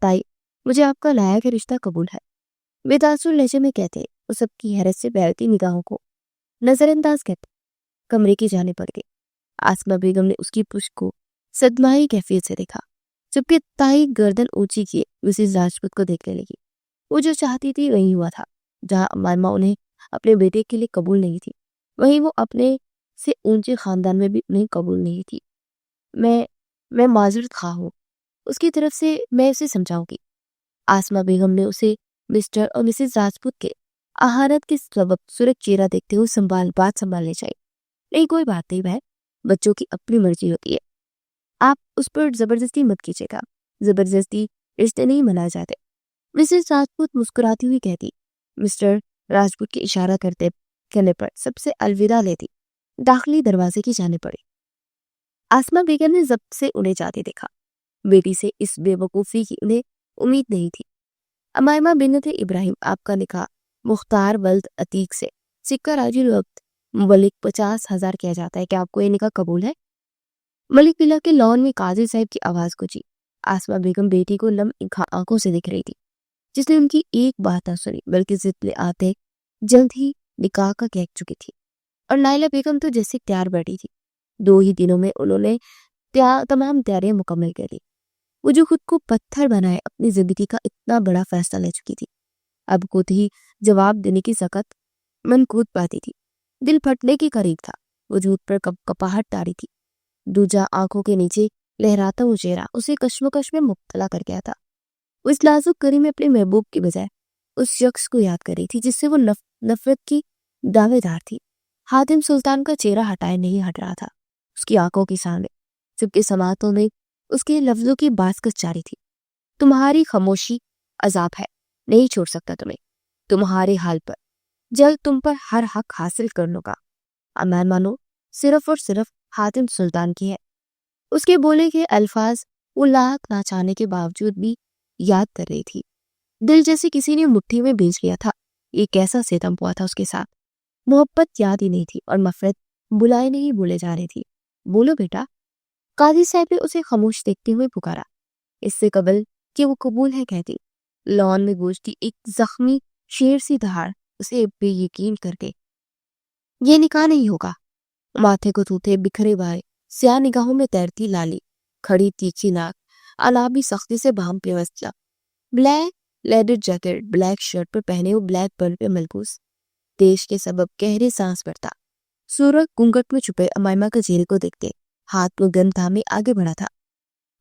تائی، مجھے آپ کا لایا کہ رشتہ قبول ہے، بے تاثر لہجے میں کہتے وہ سب کی حیرت سے بہتی نگاہوں کو نظر انداز کرتے کمرے کی جانے پڑ گئے۔ آسما بیگم نے اس کی پشت کو صدمائی کیفیت سے دیکھا، جبکہ تائی گردن اونچی کیے مسز راجپوت کو دیکھنے لگی۔ وہ جو چاہتی تھی وہی ہوا تھا۔ جہاں امائمہ انہیں اپنے بیٹے کے لیے قبول نہیں تھی، وہیں وہ اپنے سے اونچے خاندان میں بھی انہیں قبول نہیں تھی۔ میں معذرت خواہ ہوں، اس کی طرف سے میں اسے سمجھاؤں گی۔ آسما بیگم نے اسے مسٹر اور مسز راجپوت کے اہانت کے سبب سرخ چہرہ دیکھتے ہوئے بات سنبھالنے چاہیے۔ نہیں، کوئی بات نہیں بہن، بچوں کی اپنی مرضی ہوتی ہے، آپ اس پر زبردستی مت کیجیے گا، زبردستی رشتے نہیں منائے جاتے۔ مسز راجپوت مسکراتی ہوئی کہتی، مسٹر راجپوت کے اشارہ کرنے پر سب سے الوداع لیتی داخلی دروازے کی جانے پڑی۔ آسما بیگم نے ضبط سے انہیں جاتے دیکھا۔ بیٹی سے اس بے وقوفی کی انہیں امید نہیں تھی۔ امائمہ بنت ابراہیم، آپ کا نکاح مختار ولد عتیق سے سکہ راجی الوقت ملک 50,000 کیا جاتا ہے، کہ آپ کو یہ نکاح قبول ہے؟ ملک ولا کے لان میں قاضی صاحب کی آواز گونجی۔ آسما بیگم بیٹی کو لم آنکھوں سے دیکھ رہی تھی، جس نے ان کی ایک بات نہ سنی بلکہ ضد لے آتے جلد ہی نکاح کا کہہ چکی تھی۔ اور نائلہ بیگم تو جیسے تیار بیٹھی تھی، 2 ہی دنوں میں انہوں نے تمام تیاریاں مکمل کر لی۔ وہ جو خود کو پتھر بنائے اپنی زندگی کا اتنا بڑا فیصلہ لے چکی تھی، اب خود ہی جواب دینے کی سخت منقود پاتی تھی۔ دل پھٹنے کے قریب تھا، وجود پر کپاہٹ طاری تھی۔ دوجا آنکھوں کے نیچے لہراتا وہ چہرہ اسے کشمکش میں مبتلا کر گیا تھا۔ وہ اس لازک گھڑی میں اپنے محبوب کی بجائے اس شخص کو یاد کر رہی تھی جس سے وہ نفرت کی دعوے دار تھی۔ حاتم سلطان کا چہرہ ہٹائے نہیں ہٹ رہا تھا، اس کی آنکھوں کے سامنے سب کے سماعتوں میں اس کے لفظوں کی باسکت جاری تھی۔ تمہاری خاموشی عذاب ہے، نہیں چھوڑ سکتا تمہیں، تمہارے حال پر جلد تم پر ہر حق حاصل کر لوں گا۔ امان مانو صرف اور صرف حاتم سلطان کی ہے۔ اس کے بولے کے الفاظ وہ لاکھ نہ چاہنے کے باوجود بھی یاد کر رہی تھی۔ دل جیسے کسی نے مٹھی میں بیچ لیا تھا۔ یہ کیسا ستم ہوا تھا اس کے ساتھ۔ محبت یاد ہی نہیں تھی اور نفرت بلائے نہیں بولے جا رہی تھی۔ بولو بیٹا، قاضی صاحب نے اسے خاموش دیکھتے ہوئے پکارا۔ اس سے قبل کہ وہ قبول ہے کہتی، لان میں گوشتی ایک زخمی شیر سی دہاڑ اسے بے یقین کر کے یہ نکاح نہیں ہوگا۔ ماتھے کو تھوتے بکھرے بائے، سیاہ نگاہوں میں تیرتی لالی، کھڑی تیکھی ناک، انابی سختی سے بام پیوستہ، black leather jacket black shirt پر پہنے ہوئے بلیک بلٹ پہ ملبوس، دیش کے سبب گہرے سانس بھرتا سورج گھونگھٹ میں چھپے امائمہ کے چہرے کو دیکھتے ہاتھ میں گن تھامے آگے بڑھا تھا۔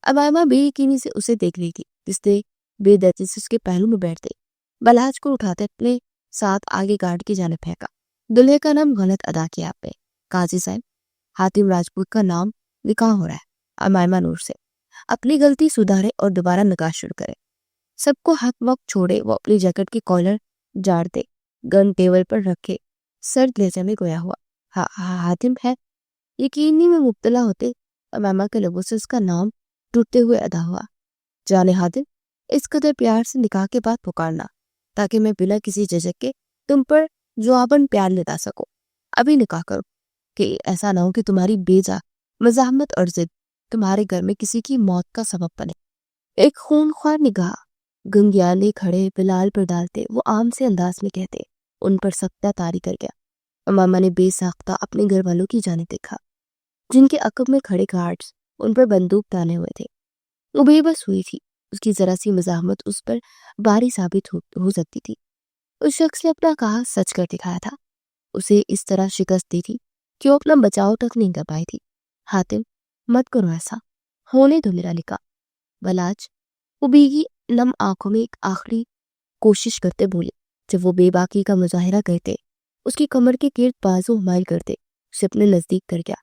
امائمہ بے یقینی سے اسے دیکھ رہی تھی، جس نے بے دردی سے اس کے پہلو میں بیٹھتے بلاج کو اٹھاتے اپنے ساتھ آگے گارڈ کی جانب پھینکا۔ دلہے کا نام غلط ادا کیا آپ نے قاضی صاحب، حاتم راجپوت کا نام نکاح ہو رہا ہے۔ امائمہ نور سے اپنی غلطی سدھارے اور دوبارہ نکاح شروع کرے۔ سب کو حق وقت چھوڑے وہ اپنی جیکٹ کی کالر جاڑتے گن ٹیبل پر رکھے سرد لہجے میں گویا ہوا، حاتم ہے؟ یقینی میں مبتلا ہوتے امائمہ کے لبوں سے اس کا نام ٹوٹتے ہوئے ادا ہوا۔ جانے حاتم، اس قدر پیار سے نکاح کے بعد پکارنا تاکہ میں بنا کسی جھجک کے تم پر جواباً پیار لدا سکوں۔ ابھی نکاح کرو کہ ایسا نہ ہو کہ تمہاری بیجا مزاحمت اور ضد تمہارے گھر میں کسی کی موت کا سبب بنے۔ ایک خونخوار نگاہ گنگیانے کھڑے بلال پر ڈالتے وہ عام سے انداز میں کہتے، ان پر سختہ طاری کر گیا۔ امامہ نے بے ساختہ اپنے گھر والوں کی جانب دیکھا، جن کے عقب میں کھڑے گارڈز ان پر بندوق تانے ہوئے تھے۔ وہ بے بس ہوئی تھی، اس کی ذرا سی مزاحمت اس پر باری ثابت ہو سکتی تھی۔ اس شخص نے اپنا کہا سچ کر دکھایا تھا، اسے اس طرح شکست دی تھی کہ وہ اپنا بچاؤ تک نہیں کر پائی تھی۔ حاتم، مت کرو ایسا، ہونے دو میرا نکاح۔ بلاج، وہ بھیگی نم آنکھوں میں ایک آخری کوشش کرتے بولے۔ جب وہ بے باکی کا مظاہرہ کرتے، اس کی کمر کے گرد بازو مائل کرتے، اسے اپنے نزدیک کر گیا۔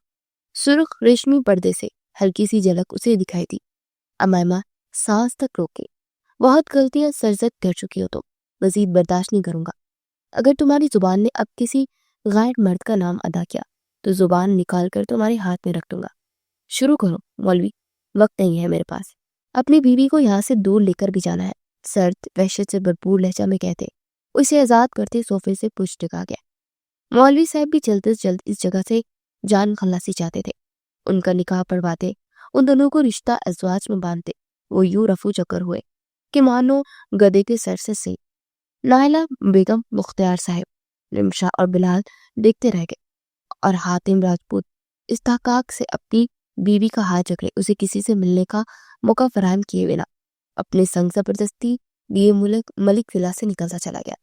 سرخ ریشمی پردے سے ہلکی سی جھلک اسے دکھائی دی۔ امائمہ سانس تک روکے، بہت غلطیاں سرزد کر چکی ہو، تو مزید برداشت نہیں کروں گا۔ اگر تمہاری زبان نے اب کسی غیر مرد کا نام ادا کیا تو زبان نکال کر تمہارے ہاتھ میں رکھ دوں گا۔ شروع کرو مولوی، وقت نہیں ہے میرے پاس، اپنی بیوی کو یہاں سے دور لے کر بھی جانا ہے، سرد وحشت سے بھرپور لہجہ میں کہتے اسے آزاد کرتے صوفے سے پشت ٹکا گیا۔ مولوی صاحب بھی جلد از جلد اس جگہ سے جان خلاصی چاہتے تھے، ان کا نکاح پڑھواتے، ان دونوں کو رشتہ ازواج میں باندھتے۔ وہ یوں رفو چکر ہوئے کہ مانو گدے کے سر سے سی۔ نائلہ بیگم، مختار صاحب، رمشا اور بلال دیکھتے رہ گئے، اور حاتم راجپوت استحقاق سے اپنی بیوی کا ہاتھ جکڑے اسے کسی سے ملنے کا موقع فراہم کیے بنا اپنے سنگ زبردستی دیے ملک ولا سے نکلتا چلا گیا۔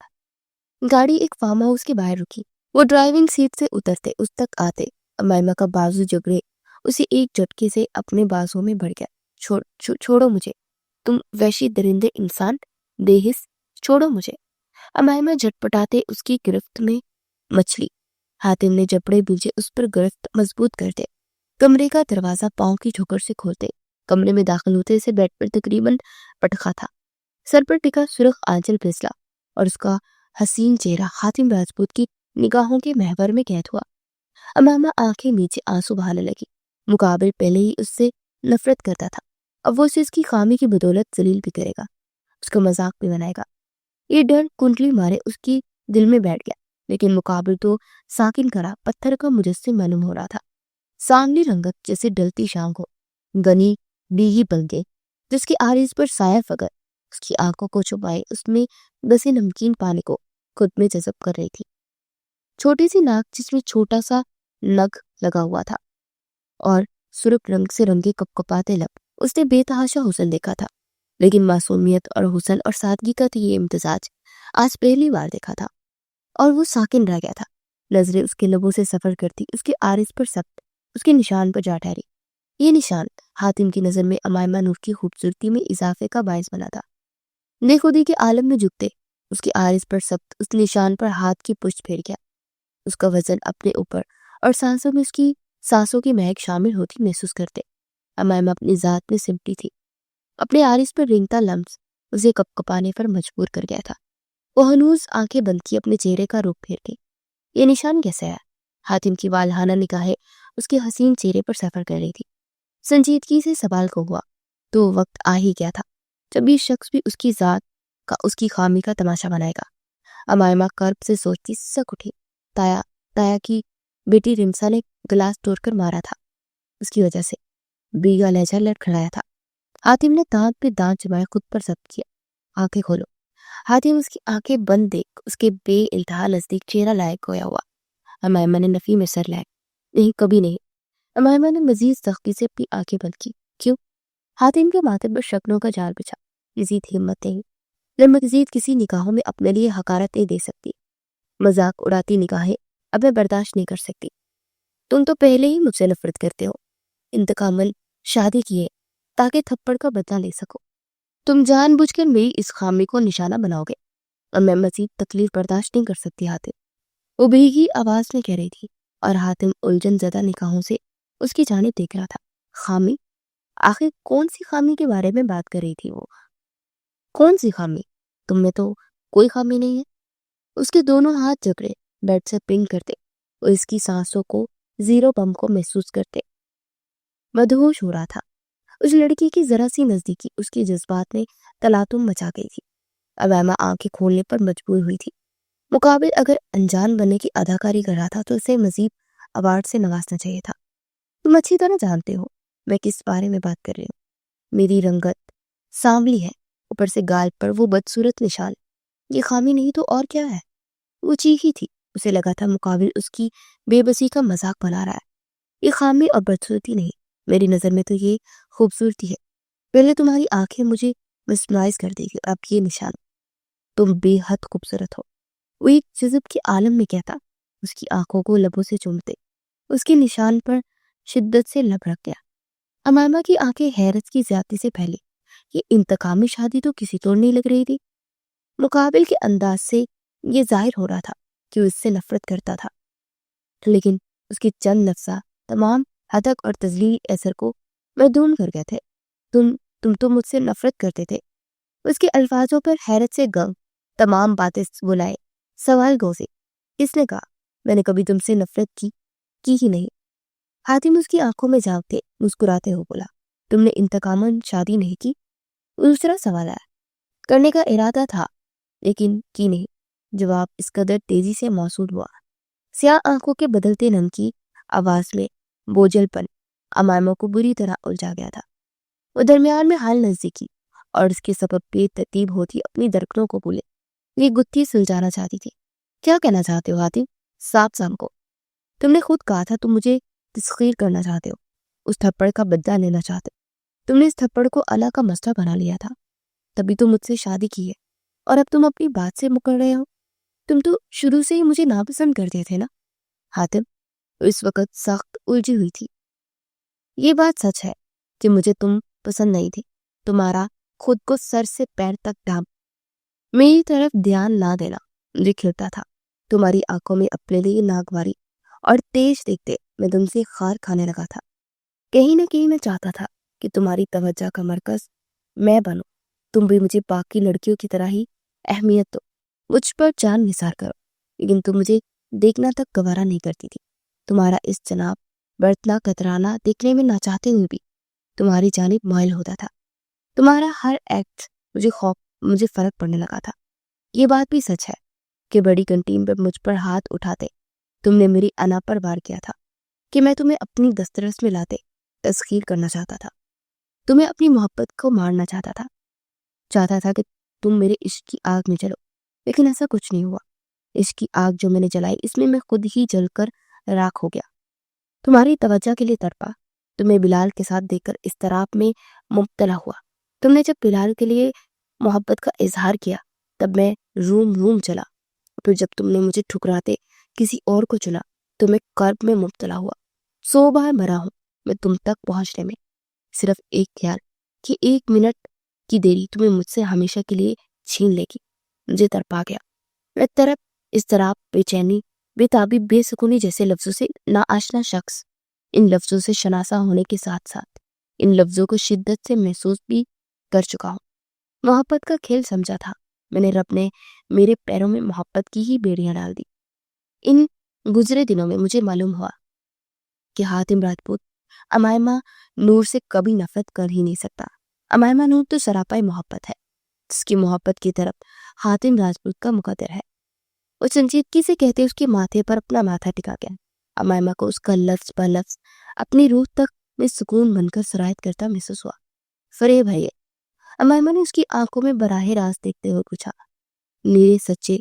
گاڑی ایک فارم ہاؤس کے باہر رکی، وہ ڈرائیونگ سیٹ سے اترتے اس تک آتے امائمہ کا بازو جگڑے اسے ایک جھٹکے سے اپنے بازو میں بڑھ گیا۔ چھوڑو مجھے، تم وحشی درندے انسان، بے حس، چھوڑو مجھے۔ امائمہ جھٹپٹاتے اس کی گرفت میں مچھلی۔ حاتم نے جبڑے بھیجے اس پر گرفت مضبوط کرتے، کمرے کا دروازہ پاؤں کی ٹھوکر سے کھولتے، کمرے میں داخل ہوتے سے بیڈ پر تقریباً پٹخا تھا، سر پر ٹکا سرخ آنچل پھسلا اور اس کا حسین چہرہ حاتم راجپوت کی نگاہوں کے محور میں قید ہوا۔ امامہ آنکھیں نیچے آنسو بہانے لگی۔ مقابل پہلے ہی اس سے نفرت کرتا تھا، اب وہ اسے اس کی خامی کی بدولت ذلیل بھی کرے گا، اس کا مذاق بھی بنائے گا۔ یہ ڈر کنڈلی مارے اس کی دل میں بیٹھ گیا، لیکن مقابل تو ساکن کرا پتھر کا مجسم معلوم ہو رہا تھا، سانولی رنگت جیسے ڈلتی شام کو، گنی بیگی بلگے جس کی آریز پر سایہ فگر اس کی آنکھوں کو چھپائے اس میں بسے نمکین پانی کو خود میں جذب کر رہی تھی۔ چھوٹی سی ناک جس میں چھوٹا سا نگ لگا ہوا تھا اور سرخ رنگ سے رنگے کپکپاتے لب، اس نے بے تحاشا حسن دیکھا تھا، لیکن معصومیت اور حسن اور سادگی کا یہ امتزاج آج پہلی بار دیکھا تھا، اور وہ ساکن رہ گیا تھا۔ نظریں اس کے لبوں سے سفر کرتی اس کے آرز پر سخت اس کے نشان پر جا ٹھہری۔ یہ نشان حاتم کی نظر میں امائمہ نور کی خوبصورتی میں اضافے کا باعث بنا تھا۔ بے خودی کے عالم میں جھکتے اس کے آرز پر سخت اس نشان پر ہاتھ کی پشت پھیر گیا، اس کا وزن اپنے اوپر اور سانسوں میں اس کی سانسوں کی مہک شامل ہوتی محسوس کرتے۔ امائمہ اپنی ذات میں سمٹی تھی، اپنے آرز پر رینگتا لمس اسے کپکپانے پر مجبور کر گیا تھا۔ وہ ہنوز آنکھیں بند کی اپنے چہرے کا رخ پھیر گئی۔ یہ نشان کیسے ہے؟ حاتم کی والہانہ نگاہیں اس کے حسین چہرے پر سفر کر رہی تھی۔ سنجیدگی سے سوال کو ہوا تو وقت آ ہی گیا تھا جب یہ شخص بھی اس کی ذات کا اس کی خامی کا تماشا بنائے گا۔ امائمہ کرب سے سوچتی سک اٹھی، تایا کی بیٹی رمسا نے گلاس توڑ کر مارا تھا، اس کی وجہ سے بیگا لہجہ لڑکھڑایا تھا۔ حاتم نے دانت پہ دانت جمائے خود پر ضبط کیا۔ آنکھیں کھولو۔ حاتم اس کی آنکھیں بند دیکھ اس کے بے التہا نزدیک چہرہ لائق گویا ہوا۔ امائمہ نے نفی میں سر لائق، نہیں کبھی نہیں۔ امائمہ نے مزید سختی سے اپنی آنکھیں بند کی۔ کیوں؟ حاتم کے ماتھے پر شکنوں کا جال بچھا۔ مزید ہمت نہیں، میں مزید کسی نگاہوں میں اپنے لیے حقارت نہیں دے سکتی، مذاق اڑاتی نگاہیں اب میں برداشت نہیں کر سکتی۔ تم تو پہلے ہی مجھ سے نفرت کرتے ہو، انتقاماً شادی کیے تاکہ تھپڑ کا بدلہ لے سکو۔ تم جان بوجھ کر میری اس خامی کو نشانہ بناؤ گے، اور میں مزید تکلیف برداشت نہیں کر سکتی۔ حاتم، وہ بھیگی آواز میں کہہ رہی تھی، اور حاتم الجھن زدہ نگاہوں سے اس کی جانب دیکھ رہا تھا۔ خامی؟ آخر کون سی خامی کے بارے میں بات کر رہی تھی وہ؟ کون سی خامی؟ تم میں تو کوئی خامی نہیں ہے۔ اس کے دونوں ہاتھ جکڑے بیڈ سے پنگ کرتے، وہ اس کی سانسوں کو زیرو بم کو محسوس کرتے مدہوش ہو رہا تھا۔ اس لڑکی کی ذرا سی نزدیکی اس کے جذبات میں تلاطم مچا گئی تھی۔ امائمہ آنکھیں کھولنے پر مجبور ہوئی تھی۔ مقابل اگر انجان بننے کی اداکاری کر رہا تھا تو اسے مزید ایوارڈ سے نوازنا چاہیے تھا۔ تم اچھی طرح جانتے ہو میں کس بارے میں بات کر رہی ہوں۔ میری رنگت سانولی ہے، اوپر سے گال پر وہ بدصورت نشان۔ یہ خامی نہیں تو اور کیا ہے؟ وہ چیخی تھی۔ اسے لگا تھا مقابل اس کی بے بسی کا مذاق بنا رہا ہے۔ یہ خامی اور بدصورتی نہیں، میری نظر میں تو یہ خوبصورتی ہے۔ پہلے تمہاری آنکھیں مجھے مسمرائز کر دے گی، اب یہ نشان، تم بے حد خوبصورت ہو۔ وہ ایک جذب کے عالم میں کہتا، اس کی آنکھوں کو لبوں سے چومتے۔ اس کے نشان پر شدت سے لب رکھ گیا۔ امائمہ کی آنکھیں حیرت کی زیادتی سے پھیلی۔ یہ انتقامی شادی تو کسی طور نہیں لگ رہی تھی۔ مقابل کے انداز سے یہ ظاہر ہو رہا تھا کہ وہ اس سے نفرت کرتا تھا، لیکن اس کے چند لفظ تمام ہتک اور تذلیل اثر کو محدود کر گئے تھے۔ تم تو مجھ سے نفرت کرتے تھے۔ اس کے الفاظوں پر حیرت سے گنگ تمام باتیں بلائے، سوال گوزے۔ کس نے کہا؟ میں نے کبھی تم سے نفرت کی ہی نہیں۔ حاتم اس کی آنکھوں میں جھانکتے مسکراتے ہو بولا، تم نے انتقاماً شادی نہیں کی؟ دوسرا سوال آیا، کرنے کا ارادہ تھا لیکن کی نہیں۔ جواب اس قدر تیزی سے موصول ہوا، سیاہ آنکھوں کے بدلتے رنگ کی آواز میں بوجھل پن امائمہ کو بری طرح الجھا گیا تھا۔ وہ درمیان میں حال نزدیکی اور اس کے سبب بے ترتیب ہوتی اپنی درکنوں کو بولے، یہ گتھی سلجھانا چاہتی تھی۔ کیا کہنا چاہتے ہو حاتم؟ صاف صاف کو، تم نے خود کہا تھا تم مجھے تسخیر کرنا چاہتے ہو، اس تھپڑ کا بدلہ لینا چاہتے ہو۔ تم نے اس تھپڑ کو اللہ کا مسئلہ بنا لیا تھا، تبھی تو مجھ سے شادی کی ہے، اور اب تم اپنی بات سے مکر رہے ہو۔ تم تو شروع سے ہی مجھے ناپسند کرتے تھے نا؟ حاتم اس وقت سخت الجھی ہوئی تھی۔ یہ بات سچ ہے کہ مجھے تم پسند نہیں تھی۔ تمہارا خود کو سر سے پیر تک ڈھانپ میری طرف دھیان نہ دینا مجھے کھلتا تھا۔ تمہاری آنکھوں میں اپنے لیے ناگواری اور تیز دیکھتے میں تم سے خار کھانے لگا تھا۔ کہیں نہ کہیں میں چاہتا تھا کہ تمہاری توجہ کا مرکز میں بنوں، تم بھی مجھے باقی لڑکیوں کی طرح ہی اہمیت دو، مجھ پر جان نثار کرو، لیکن تم مجھے دیکھنا تک گوارا نہیں کرتی تھی۔ تمہارا اس جناب برتنا کترانا دیکھنے میں نہ چاہتے ہوئے بھی تمہاری جانب مائل ہوتا تھا۔ تمہارا ہر ایکٹ مجھے فرق پڑنے لگا تھا۔ یہ بات بھی سچ ہے کہ بڑی کنٹین پر مجھ پر ہاتھ اٹھاتے تم نے میری انا پر وار کیا تھا کہ میں تمہیں اپنی دسترس میں لاتے تسخیر کرنا چاہتا تھا، تمہیں اپنی محبت کو مارنا چاہتا تھا کہ تم میرے عشق کی آگ میں جلو، لیکن ایسا کچھ نہیں ہوا۔ عشق کی آگ جو میں نے جلائی اس میں خود ہی جل کر راکھ ہو گیا۔ تمہاری توجہ کے لیے تڑپا، تمہیں بلال کے ساتھ دیکھ کر اضطراب میں مبتلا ہوا۔ تم نے جب بلال کے لیے محبت کا اظہار کیا تب میں روم چلا، پھر جب تم نے مجھے ٹھکراتے کسی اور کو چنا تو میں کرب میں مبتلا ہوا۔ 100 بار مرا ہوں میں تم تک پہنچنے میں، صرف ایک خیال کہ 1 منٹ کی دیری تمہیں مجھ سے ہمیشہ کے لیے چھین لے گی مجھے تڑپا گیا۔ میں طرف اضطراب، بے چینی، بے تابی، بے سکونی جیسے لفظوں سے ناآشنا شخص، ان لفظوں سے شناسا ہونے کے ساتھ ساتھ ان لفظوں کو شدت سے محسوس بھی کر چکا ہوں۔ محبت کا کھیل سمجھا تھا میں نے، رب نے میرے پیروں میں محبت کی ہی بیڑیاں ڈال دی۔ ان گزرے دنوں میں مجھے معلوم ہوا کہ حاتم راجپوت امائمہ نور سے کبھی نفرت کر ہی نہیں سکتا۔ امائمہ نور تو سراپائی محبت ہے، جس کی محبت کی طرف حاتم راجپوت کا مقدر ہے۔ وہ سنجیدگی سے کہتے اس کے ماتھے پر اپنا ماتھا ٹکا گیا۔ امائمہ کو اس کا لفظ بہ لفظ اپنی روح تک میں سکون بن کر سرایت کرتا محسوس ہوا۔ فریب ہے یہ؟ امائمہ نے اس کی آنکھوں میں براہ راست دیکھتے ہوئے پوچھا۔ نیرے سچے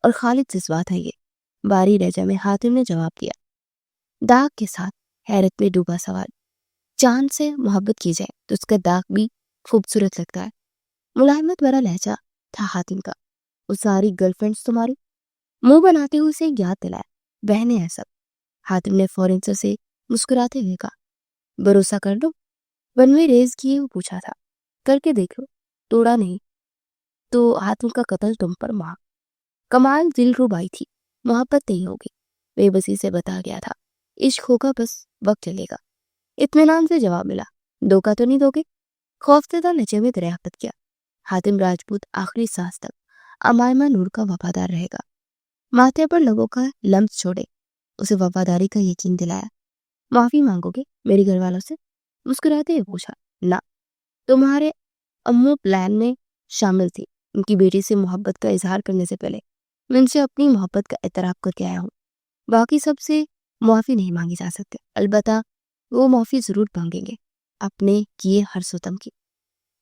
اور خالص جذبات ہے یہ، باری لہجہ میں حاتم نے جواب دیا، داغ کے ساتھ حیرت میں ڈوبا سوال۔ چاند سے محبت کی جائے تو اس کا داغ بھی خوبصورت لگتا ہے۔ ملائمت بھرا لہجہ تھا حاتم کا۔ وہ ساری گرل فرینڈز تمہاری؟ منہ بناتے ہوئے اسے یاد دلایا، بہنیں ہیں سب۔ حاتم نے فوراً سے مسکراتے ہوئے کہا، بھروسہ کر لو؟ بنوے ریز کیے وہ پوچھا تھا، کر کے دیکھ لو، توڑا نہیں تو حاتم کا قتل تم پر محق۔ کمال دل ربائی تھی، محبت نہیں ہوگی، بے بسی سے بتا گیا تھا، عشق ہوگا بس وقت چلے گا۔ اطمینان سے جواب ملا، دھوکہ تو نہیں دو گے؟ خوفزدہ لہجے میں دریافت کیا۔ حاتم راجپوت آخری سانس تک امائمہ نور کا وفادار رہے گا۔ ماتھے پر لبوں کا لمس چھوڑے اسے وفاداری کا یقین دلایا۔ معافی مانگو گے میرے گھر والوں سے؟ مسکراتے ہوئے پوچھا۔ نہ، تمہارے امو پلان میں شامل تھی، ان کی بیٹی سے محبت کا اظہار کرنے سے پہلے میں ان سے اپنی محبت کا اعتراف کر کے آیا ہوں۔ باقی سب سے معافی نہیں مانگی جا سکتے، البتہ وہ معافی ضرور مانگیں گے اپنے کیے ہر ستم کی۔